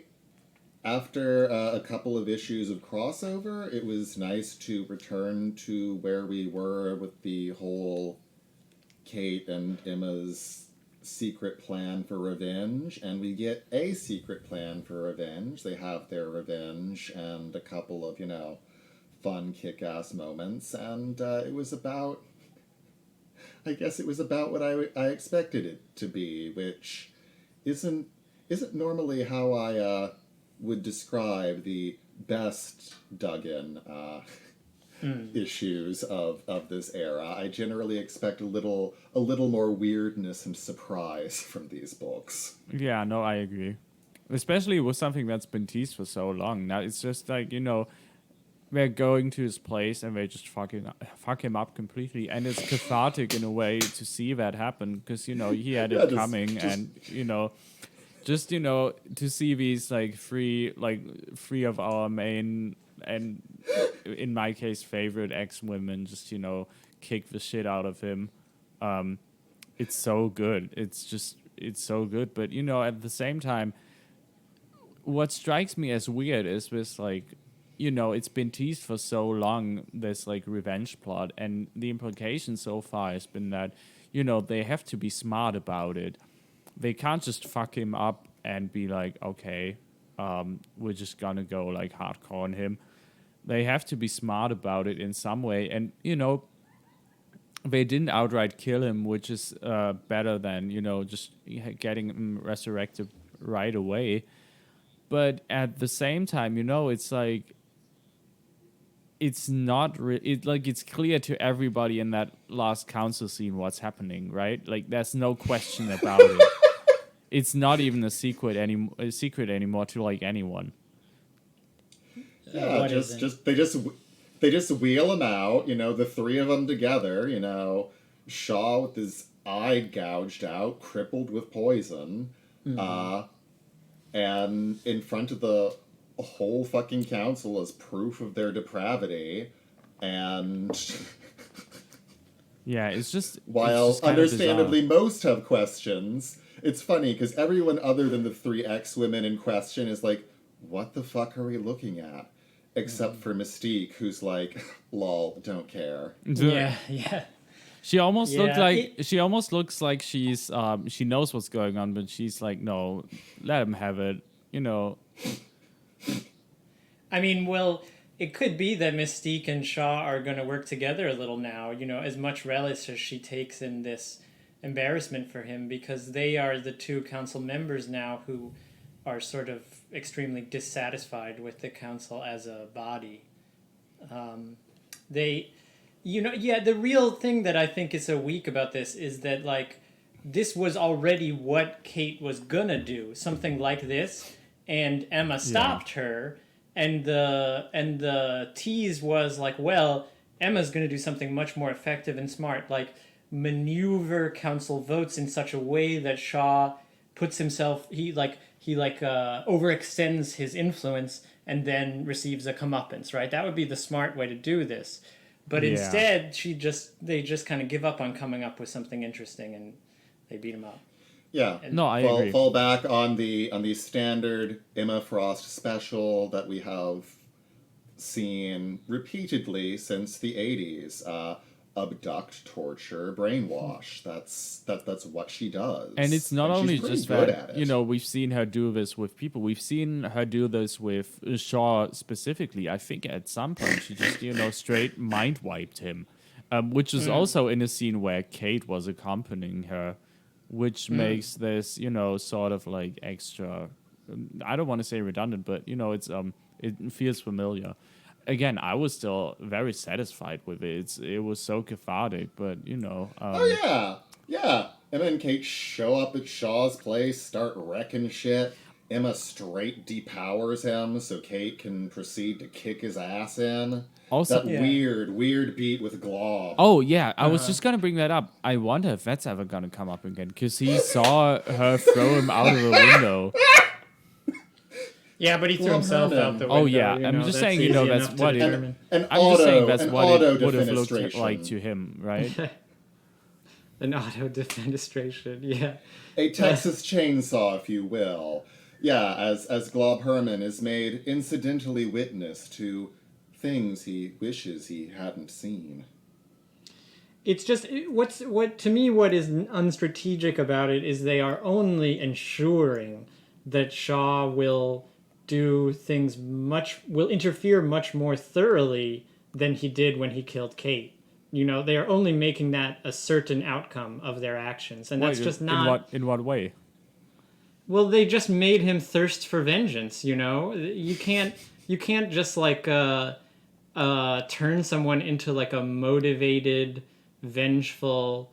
after a couple of issues of crossover, it was nice to return to where we were with the whole Kate and Emma's secret plan for revenge, and we get a secret plan for revenge. They have their revenge and a couple of, fun kick-ass moments, and it was about, I guess it was about what I expected it to be, which isn't normally how I would describe the best Duggan issues of this era. I generally expect a little more weirdness and surprise from these books. Yeah, no, I agree. Especially with something that's been teased for so long. Now it's just like, they're going to his place and they just fuck him up completely, and it's cathartic in a way to see that happen, because he had it coming, and to see these like three of our main, and in my case favorite X-women just kick the shit out of him. It's so good. It's so good. But at the same time, what strikes me as weird is this like, it's been teased for so long, this like revenge plot, and the implication so far has been that they have to be smart about it. They can't just fuck him up and be like, okay, we're just gonna go like hardcore on him. They have to be smart about it in some way, and they didn't outright kill him, which is better than just getting him resurrected right away. But at the same time, it's like, it's not it's clear to everybody in that last council scene what's happening, right? Like there's no question about it. It's not even a secret anymore to like anyone. Yeah, they just wheel him out, the three of them together, Shaw with his eye gouged out, crippled with poison, and in front of the whole fucking council as proof of their depravity, and yeah, it's just understandably most have questions. It's funny because everyone other than the three X-women in question is like, what the fuck are we looking at? Except for Mystique, who's like, lol, don't care. Yeah. She almost looks like she's she knows what's going on, but she's like, no, let him have it. I mean, well, it could be that Mystique and Shaw are going to work together a little now, as much relish as she takes in this embarrassment for him, because they are the two council members now who are sort of extremely dissatisfied with the council as a body. The real thing that I think is so weak about this is that, like, this was already what Kate was gonna do, something like this, and Emma stopped her, and the tease was like, well, Emma's gonna do something much more effective and smart, like maneuver council votes in such a way that Shaw puts himself, he overextends his influence and then receives a comeuppance, right? That would be the smart way to do this. But instead, they just kind of give up on coming up with something interesting, and they beat him up. Yeah. And I agree. Fall back on the standard Emma Frost special that we have seen repeatedly since the 80s. Abduct, torture, brainwash. That's what she does. And it's not only just that, we've seen her do this with people. We've seen her do this with Shaw specifically. I think at some point she just, straight mind wiped him, which is also in a scene where Kate was accompanying her, which makes this, sort of like extra, I don't want to say redundant, but, it's it feels familiar. Again, I was still very satisfied with it. It was so cathartic, but oh yeah. Emma and Kate show up at Shaw's place, start wrecking shit. Emma straight depowers him so Kate can proceed to kick his ass in. Also, that weird beat with Glob. Oh yeah, I was just gonna bring that up. I wonder if that's ever gonna come up again, because he saw her throw him out of the window. Yeah, but he threw himself out the window. Oh yeah, I'm just saying, that's what I'm just saying that's what it would have looked defenestration. like to him, right? An auto defenestration, yeah. A Texas chainsaw, if you will. Yeah, as Glob Herman is made incidentally witness to things he wishes he hadn't seen. It's just what is unstrategic about it is they are only ensuring that Shaw will do things will interfere much more thoroughly than he did when he killed Kate. You know, they are only making that a certain outcome of their actions, and that's just not. In what way? Well, they just made him thirst for vengeance. You know, you can't just like turn someone into like a motivated, vengeful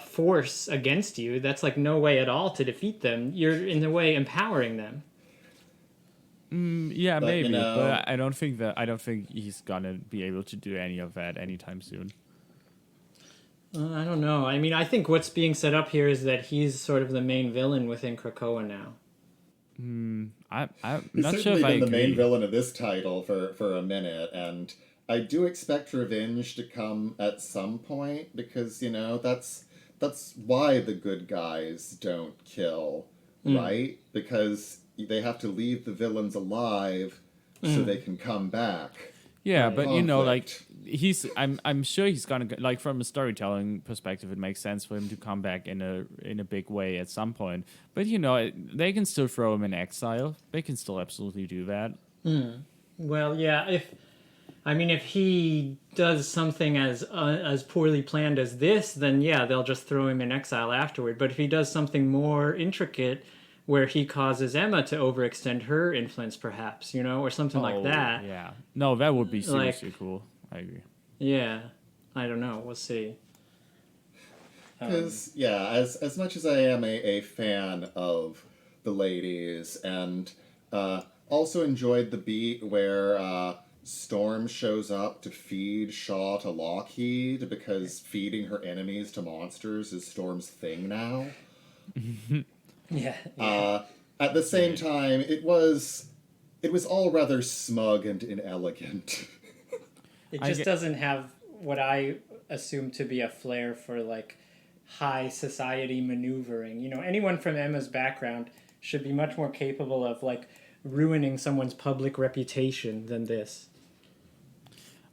force against you. That's like no way at all to defeat them. You're in a way empowering them. Yeah, But, maybe, you know- but I don't think he's gonna be able to do any of that anytime soon. I don't know. I mean, I think what's being set up here is that he's sort of the main villain within Krakoa now. I'm He's not sure certainly if I been the agree. main villain of this title for a minute, and I do expect revenge to come at some point because that's why the good guys don't kill, right? Because they have to leave the villains alive so they can come back. Yeah, but like Conflict. I'm sure he's gonna like from a storytelling perspective, it makes sense for him to come back in a big way at some point. But they can still throw him in exile. They can still absolutely do that. Well, yeah. If he does something as poorly planned as this, then yeah, they'll just throw him in exile afterward. But if he does something more intricate, where he causes Emma to overextend her influence, perhaps, or something like that. Yeah, no, that would be seriously cool. I agree. Yeah, I don't know. We'll see. Because, as much as I am a fan of the ladies, and also enjoyed the beat where Storm shows up to feed Shaw to Lockheed, because feeding her enemies to monsters is Storm's thing now. Yeah. At the same time, it was all rather smug and inelegant. It just doesn't have what I assume to be a flair for like high society maneuvering. Anyone from Emma's background should be much more capable of like ruining someone's public reputation than this.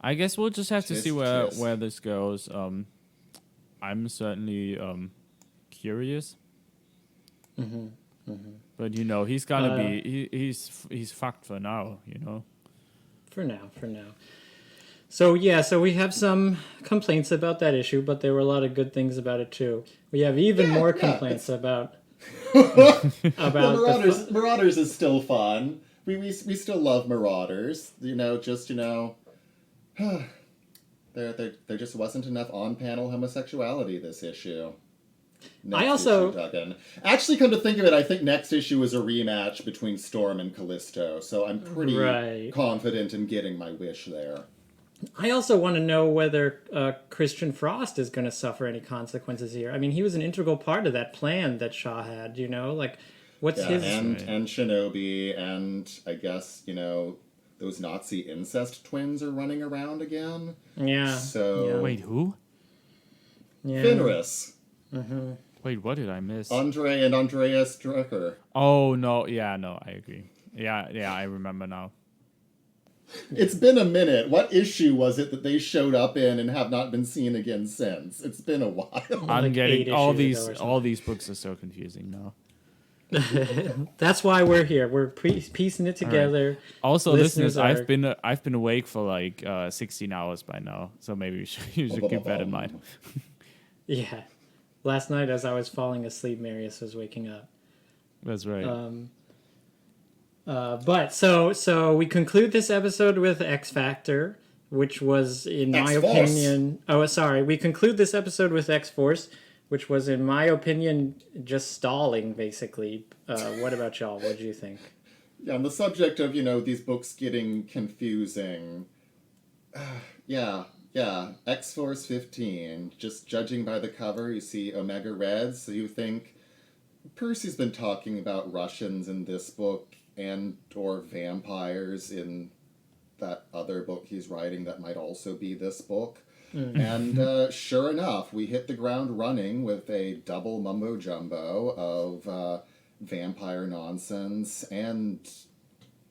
I guess we'll just have to see Cheers. where this goes. I'm certainly curious. But he's gonna be he's fucked for now. For now. So we have some complaints about that issue, but there were a lot of good things about it too. We have even more complaints about Marauders is still fun. We still love Marauders. There just wasn't enough on-panel homosexuality this issue. Issue, Duggan. Actually, come to think of it, I think next issue is a rematch between Storm and Callisto, so I'm pretty confident in getting my wish there. I also want to know whether Christian Frost is going to suffer any consequences here. I mean, he was an integral part of that plan that Shaw had, what's his... And Shinobi, and I guess, those Nazi incest twins are running around again. Yeah. So... Yeah. Wait, who? Yeah. Fenris. Mm-hmm. Wait, what did I miss? Andre and Andreas Drucker. Oh, no, I agree. Yeah, I remember now. It's been a minute. What issue was it that they showed up in and have not been seen again since? It's been a while. I'm Like getting 8 all issues these ago or all these books are so confusing now. That's why we're here. We're piecing it together. Also, listeners, are- I've been awake for like 16 hours by now, so maybe you should keep that in mind. Yeah. Last night, as I was falling asleep, Marius was waking up. That's right. But so we conclude this episode with X Factor, which was, in my X-Force. opinion... Oh, sorry. We conclude this episode with X-Force, which was, in my opinion, just stalling, basically. What about y'all? What do you think? Yeah, on the subject of, these books getting confusing. Yeah, X-Force 15. Just judging by the cover, you see Omega Reds, so you think Percy's been talking about Russians in this book and or vampires in that other book he's writing that might also be this book. And sure enough, we hit the ground running with a double mumbo-jumbo of vampire nonsense and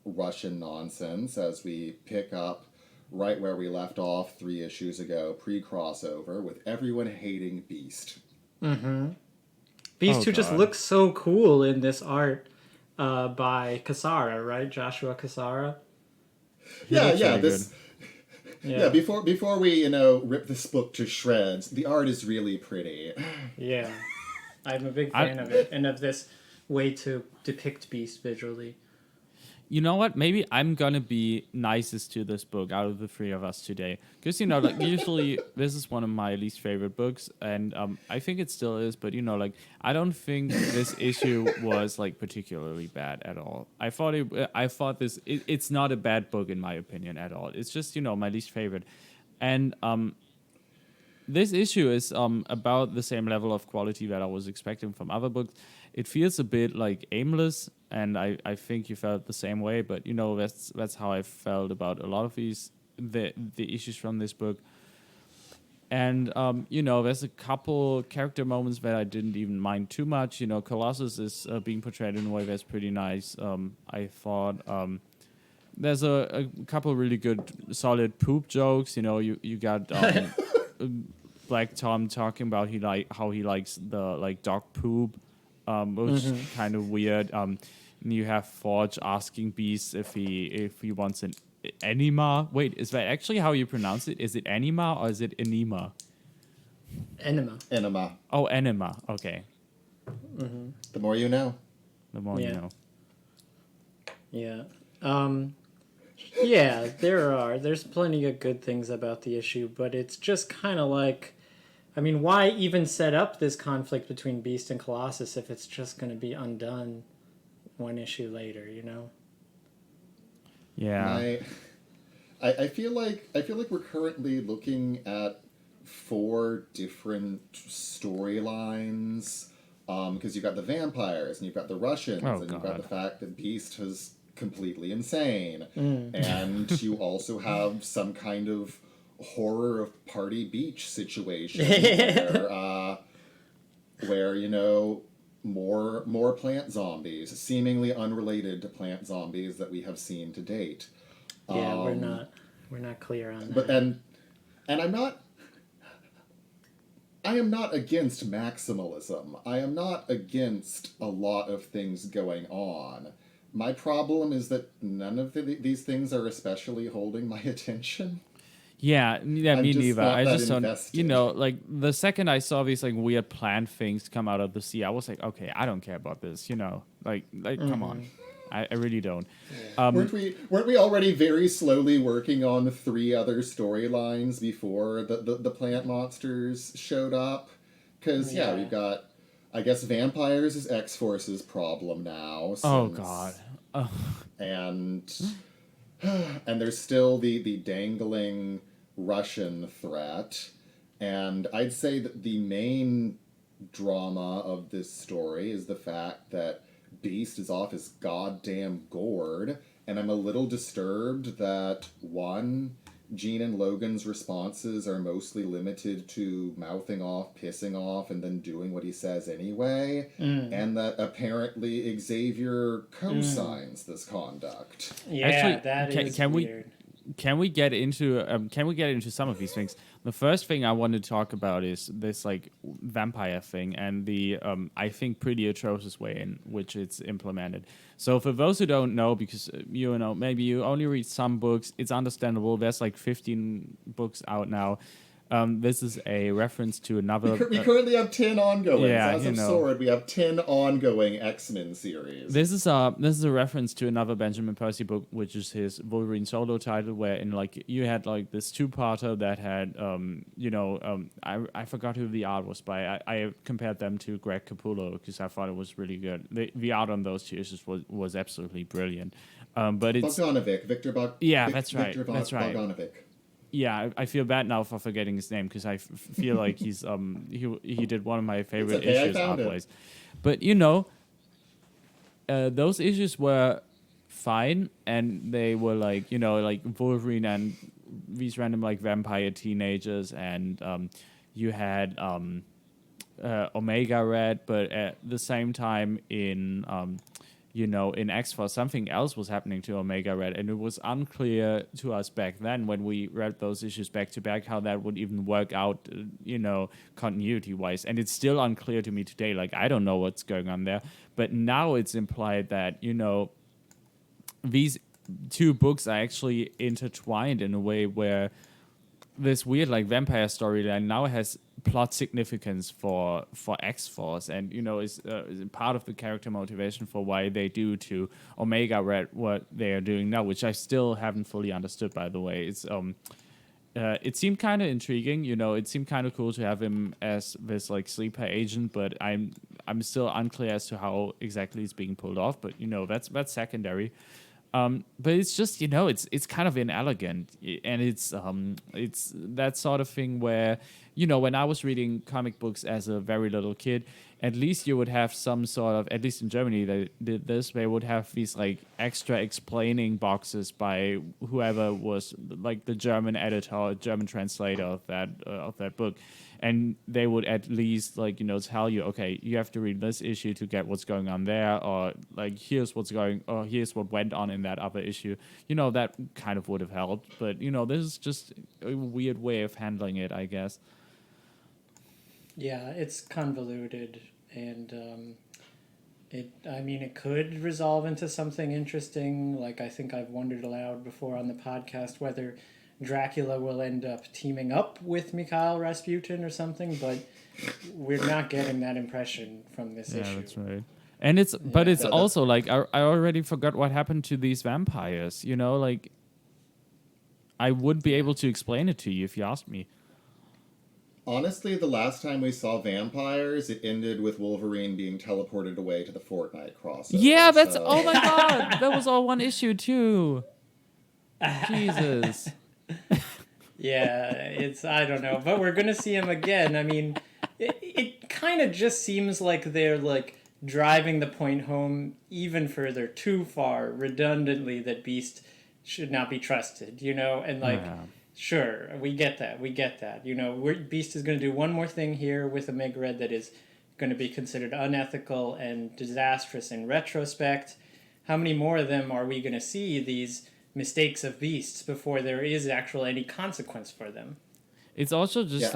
Russian nonsense as we pick up right where we left off 3 issues ago, pre-crossover, with everyone hating Beast. Beast, who just looks so cool in this art by Cassara, right? Joshua Cassara. Yeah, looks really this Yeah, before we, rip this book to shreds, the art is really pretty. Yeah. I'm a big fan of it and of this way to depict Beast visually. You know what? Maybe I'm gonna be nicest to this book out of the three of us today, because like usually this is one of my least favorite books, and I think it still is. But like I don't think this issue was like particularly bad at all. I thought it's not a bad book in my opinion at all. It's just my least favorite, and this issue is about the same level of quality that I was expecting from other books. It feels a bit like aimless, and I think you felt the same way. But that's how I felt about a lot of the issues from this book. And there's a couple character moments that I didn't even mind too much. Colossus is being portrayed in a way that's pretty nice. I thought there's a couple really good solid poop jokes. You got Black Tom talking about how he likes the dog poop, which is kind of weird. And you have Forge asking Beast if he wants an enema. Wait, is that actually how you pronounce it? Is it anima or is it enema? Enema. Oh, enema. Okay. Mm-hmm. The more you know. The more you know. Yeah. Yeah, there's plenty of good things about the issue, but it's just kind of like, I mean, why even set up this conflict between Beast and Colossus if it's just going to be undone one issue later, Yeah. I feel like we're currently looking at 4 different storylines, because you've got the vampires and you've got the Russians and you've got the fact that Beast is completely insane, and you also have some kind of horror of Party Beach situation where more plant zombies, seemingly unrelated to plant zombies that we have seen to date. Yeah, we're not clear on that. But and I am not against maximalism. I am not against a lot of things going on. My problem is that none of these things are especially holding my attention. Yeah, me neither. I just don't, invested. like the second I saw these like weird plant things come out of the sea, I was like, okay, I don't care about this, like come on. I really don't. Yeah. Weren't we already very slowly working on 3 other storylines before the plant monsters showed up? Because we've got, I guess, vampires is X-Force's problem now. Oh God. And there's still the dangling Russian threat, and I'd say that the main drama of this story is the fact that Beast is off his goddamn gourd, and I'm a little disturbed that, one, Jean and Logan's responses are mostly limited to mouthing off, pissing off, and then doing what he says anyway, and that apparently Xavier co-signs this conduct. Yeah, actually, that is weird. Can we get into some of these things? The first thing I want to talk about is this like vampire thing and the I think pretty atrocious way in which it's implemented. So for those who don't know, because maybe you only read some books, it's understandable. There's like 15 books out now. This is a reference to another. We currently have 10 ongoing. Yeah, As of S.W.O.R.D, we have 10 ongoing X-Men series. This is a reference to another Benjamin Percy book, which is his Wolverine solo title, where in like you had like this 2-parter that had I forgot who the art was by. I compared them to Greg Capullo because I thought it was really good. The art on those 2 issues was absolutely brilliant. But it's Victor that's right. Bogdanovic. Yeah, I feel bad now for forgetting his name because I feel like he's he did one of my favorite issues artways. But those issues were fine, and they were like like Wolverine and these random like vampire teenagers, and you had Omega Red, but at the same time in in X-Force, something else was happening to Omega Red, and it was unclear to us back then when we read those issues back to back how that would even work out, continuity-wise. And it's still unclear to me today. Like, I don't know what's going on there. But now it's implied that, these 2 books are actually intertwined in a way where this weird like vampire storyline now has plot significance for X-Force, and is part of the character motivation for why they do to Omega Red what they are doing now, which I still haven't fully understood, by the way. It seemed kind of intriguing, it seemed kind of cool to have him as this like sleeper agent, but I'm still unclear as to how exactly it's being pulled off, but that's secondary. But it's just it's kind of inelegant, and it's that sort of thing where when I was reading comic books as a very little kid, at least you would have some sort of, at least in Germany they did this, they would have these like extra explaining boxes by whoever was like the German editor or German translator of that book. And they would at least tell you, okay, you have to read this issue to get what's going on there, or like here's what went on in that other issue. That kind of would have helped, but this is just a weird way of handling it, I guess. Yeah, it's convoluted, and it could resolve into something interesting. Like I think I've wondered aloud before on the podcast whether Dracula will end up teaming up with Mikhail Rasputin or something, but we're not getting that impression from this issue. Yeah, that's right. And it's also like I already forgot what happened to these vampires. Like I would be able to explain it to you if you asked me. Honestly, the last time we saw vampires, it ended with Wolverine being teleported away to the Fortnite crossover. Yeah, that's oh my god, that was all one issue too. Jesus. Yeah, it's I don't know, but we're gonna see him again. I mean, it kind of just seems like they're like driving the point home even further, too far, redundantly, that Beast should not be trusted. And like. Yeah. Sure, we get that. Beast is going to do one more thing here with Omega Red that is going to be considered unethical and disastrous in retrospect. How many more of them are we going to see, these mistakes of Beasts, before there is actually any consequence for them? It's also just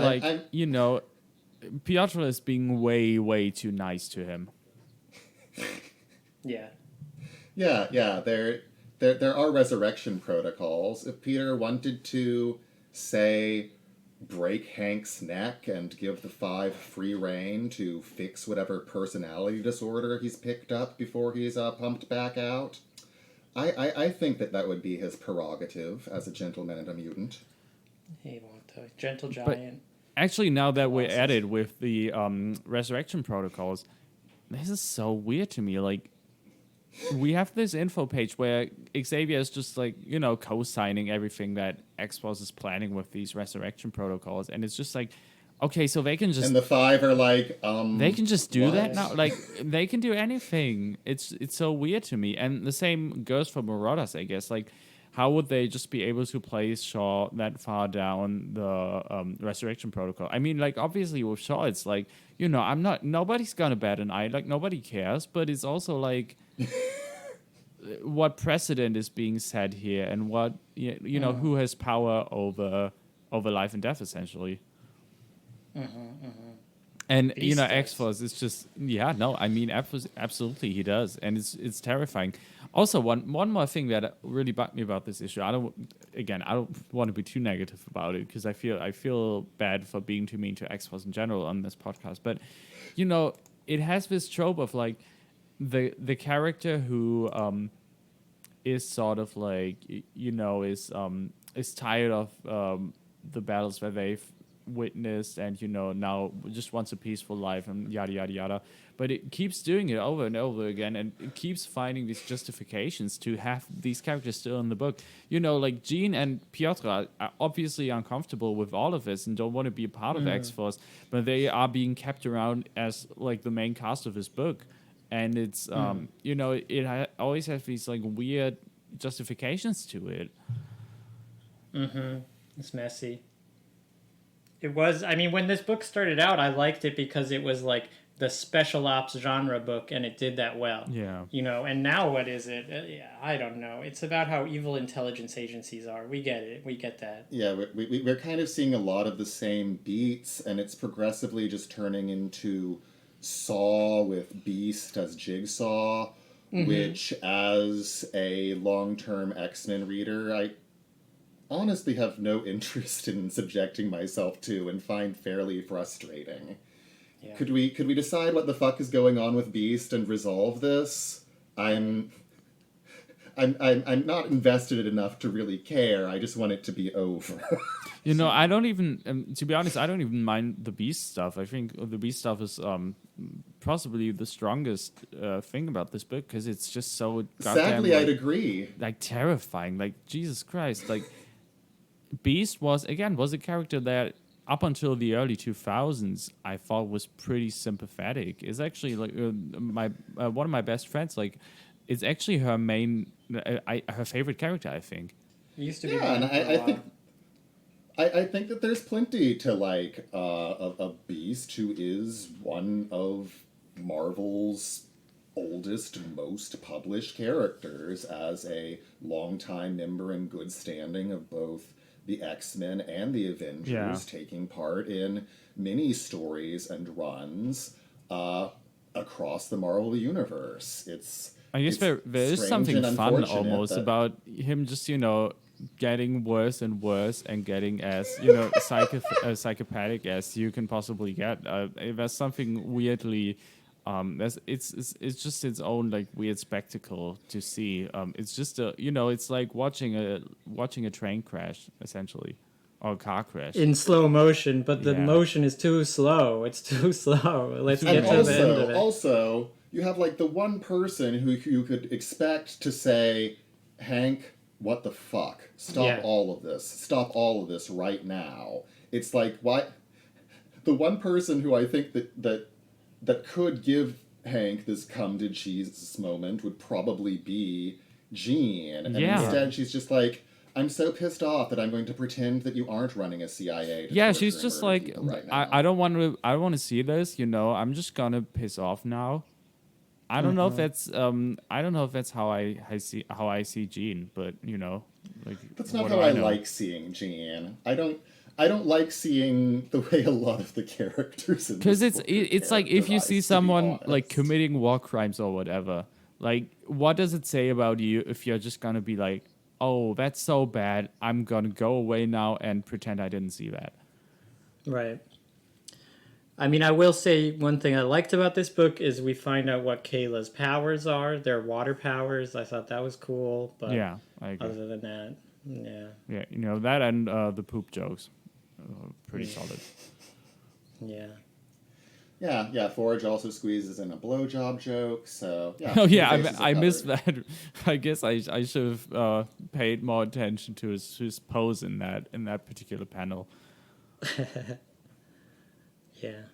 Piotr is being way, way too nice to him. Yeah. Yeah, There are resurrection protocols. If Peter wanted to, say, break Hank's neck and give the Five free rein to fix whatever personality disorder he's picked up before he's pumped back out, I think that would be his prerogative as a gentleman and a mutant. He won't, though. Gentle giant. But actually, now that we're at it with the resurrection protocols, this is so weird to me. Like, we have this info page where Xavier is just like, co-signing everything that X-Force is planning with these resurrection protocols. And it's just like, okay, so they can just... And the Five are like, they can just do that now? Like, they can do anything. It's so weird to me. And the same goes for Marauders, I guess. Like, how would they just be able to place Shaw that far down the resurrection protocol? I mean, like, obviously with Shaw, it's like, nobody's gonna bat an eye. Like, nobody cares. But it's also like... what precedent is being set here, and what who has power over life and death, essentially. And X-Force is just absolutely he does, and it's terrifying. Also, one more thing that really bugged me about this issue. I don't want to be too negative about it, because I feel bad for being too mean to X-Force in general on this podcast, but it has this trope of like the character who is sort of like is tired of the battles that they've witnessed, and now just wants a peaceful life and yada yada yada, but it keeps doing it over and over again, and it keeps finding these justifications to have these characters still in the book. Like Jean and Piotr are obviously uncomfortable with all of this and don't want to be a part of X-Force, but they are being kept around as like the main cast of his book. And it's, always has these, like, weird justifications to it. It's messy. It was, when this book started out, I liked it because it was, like, the special ops genre book, and it did that well. Yeah. And now what is it? I don't know. It's about how evil intelligence agencies are. We get it. We get that. Yeah, we're kind of seeing a lot of the same beats, and it's progressively just turning into... Saw with Beast as honestly have no interest in subjecting myself to and find fairly frustrating. Yeah. Could we decide what the fuck is going on with Beast and resolve this? I'm not invested enough to really care. I just want it to be over. I don't even, to be honest, I don't even mind the Beast stuff. I think the Beast stuff is possibly the strongest thing about this book, because it's just so goddamn, Sadly, I'd agree. like terrifying. Like, Jesus Christ. Like, Beast was a character that up until the early 2000s I thought was pretty sympathetic. It's actually like my one of my best friends. Like, it's actually her main, her favorite character, I think. It used to be. Yeah, and I think that there's plenty to like a Beast who is one of Marvel's oldest, most published characters, as a longtime member in good standing of both the X-Men and the Avengers, taking part in many stories and runs across the Marvel universe. I guess there is something fun almost about him just, getting worse and worse and getting as, psychopathic as you can possibly get. There's something weirdly, it's just its own like weird spectacle to see. It's just it's like watching a train crash essentially, or a car crash In slow motion, but the motion is too slow. It's too slow. Let's get to the end of it. Also, you have like the one person who you could expect to say, Hank, what the fuck? Stop all of this. Stop all of this right now. It's like, why? The one person who I think that could give Hank this come to Jesus moment would probably be Jean. And instead she's just like, I'm so pissed off that I'm going to pretend that you aren't running a CIA. She's just like, right, I don't want to see this, I'm just gonna piss off now. I don't know if that's how I see Jean, but like, that's not how I like seeing Jean. I don't like seeing the way a lot of the characters in this book it's like if you see someone like committing war crimes or whatever, like what does it say about you if you're just gonna be like, oh, that's so bad, I'm gonna go away now and pretend I didn't see that. Right. I mean, I will say one thing I liked about this book is we find out what Kayla's powers are. Their water powers. I thought that was cool. But yeah, I agree. Other than that, yeah. Yeah, that and the poop jokes, pretty solid. Yeah. Yeah. Forge also squeezes in a blowjob joke. So yeah. Oh yeah, I missed that. I guess I should have paid more attention to his pose in that particular panel. Yeah.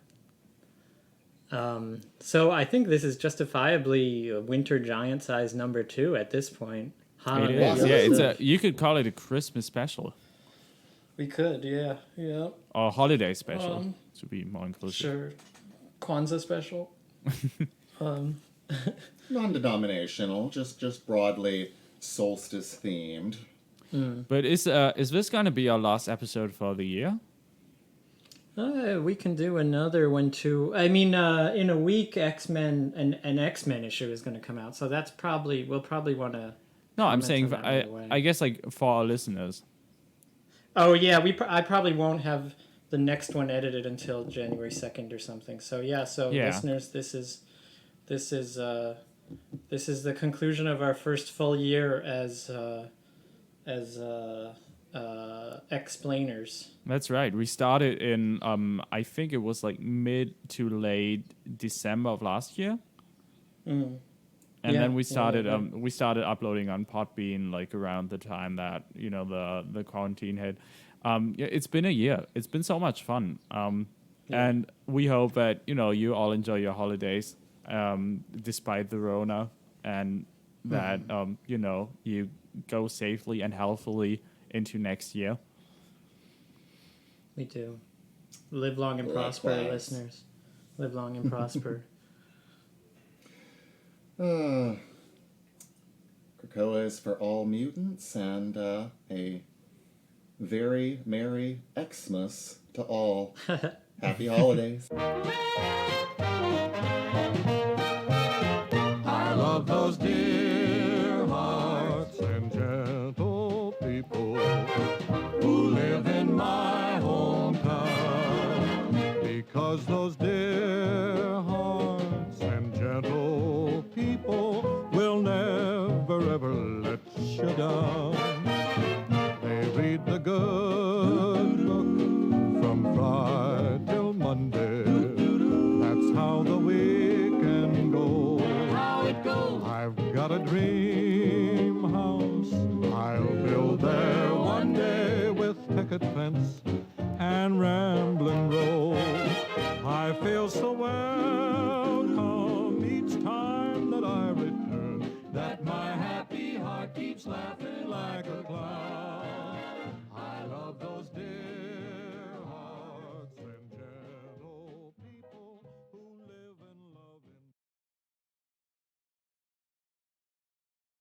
So I think this is justifiably a Winter Giant size number 2 at this point. It is. Yeah, you could call it a Christmas special. We could, yeah. Or holiday special, to be more inclusive. Sure. Kwanzaa special. Non-denominational, just broadly solstice themed. But is this going to be our last episode for the year? We can do another one too. I mean, in a week, X-Men an X-Men issue is going to come out, so that's we'll probably want to. No, I'm saying I guess like for our listeners. Oh yeah, I probably won't have the next one edited until January 2nd or something. So listeners, this is the conclusion of our first full year as explainers. That's right. We started in I think it was like mid to late December of last year. And then we started uploading on Podbean like around the time that the quarantine hit. It's been a year. It's been so much fun. And we hope that you all enjoy your holidays despite the Rona, and that you go safely and healthily into next year. We do. Live long and prosper, listeners. Live long and prosper. Krakoa is for all mutants, and a very merry Xmas to all. Happy holidays. I love those dear hearts and gentle people. down. They read the good book from Friday till Monday. That's how the weekend goes. How it goes. I've got a dream house. I'll build there one day with picket fence and rambling rose. I feel so welcome each time that I return, that my happy heart keeps laughing like a clown.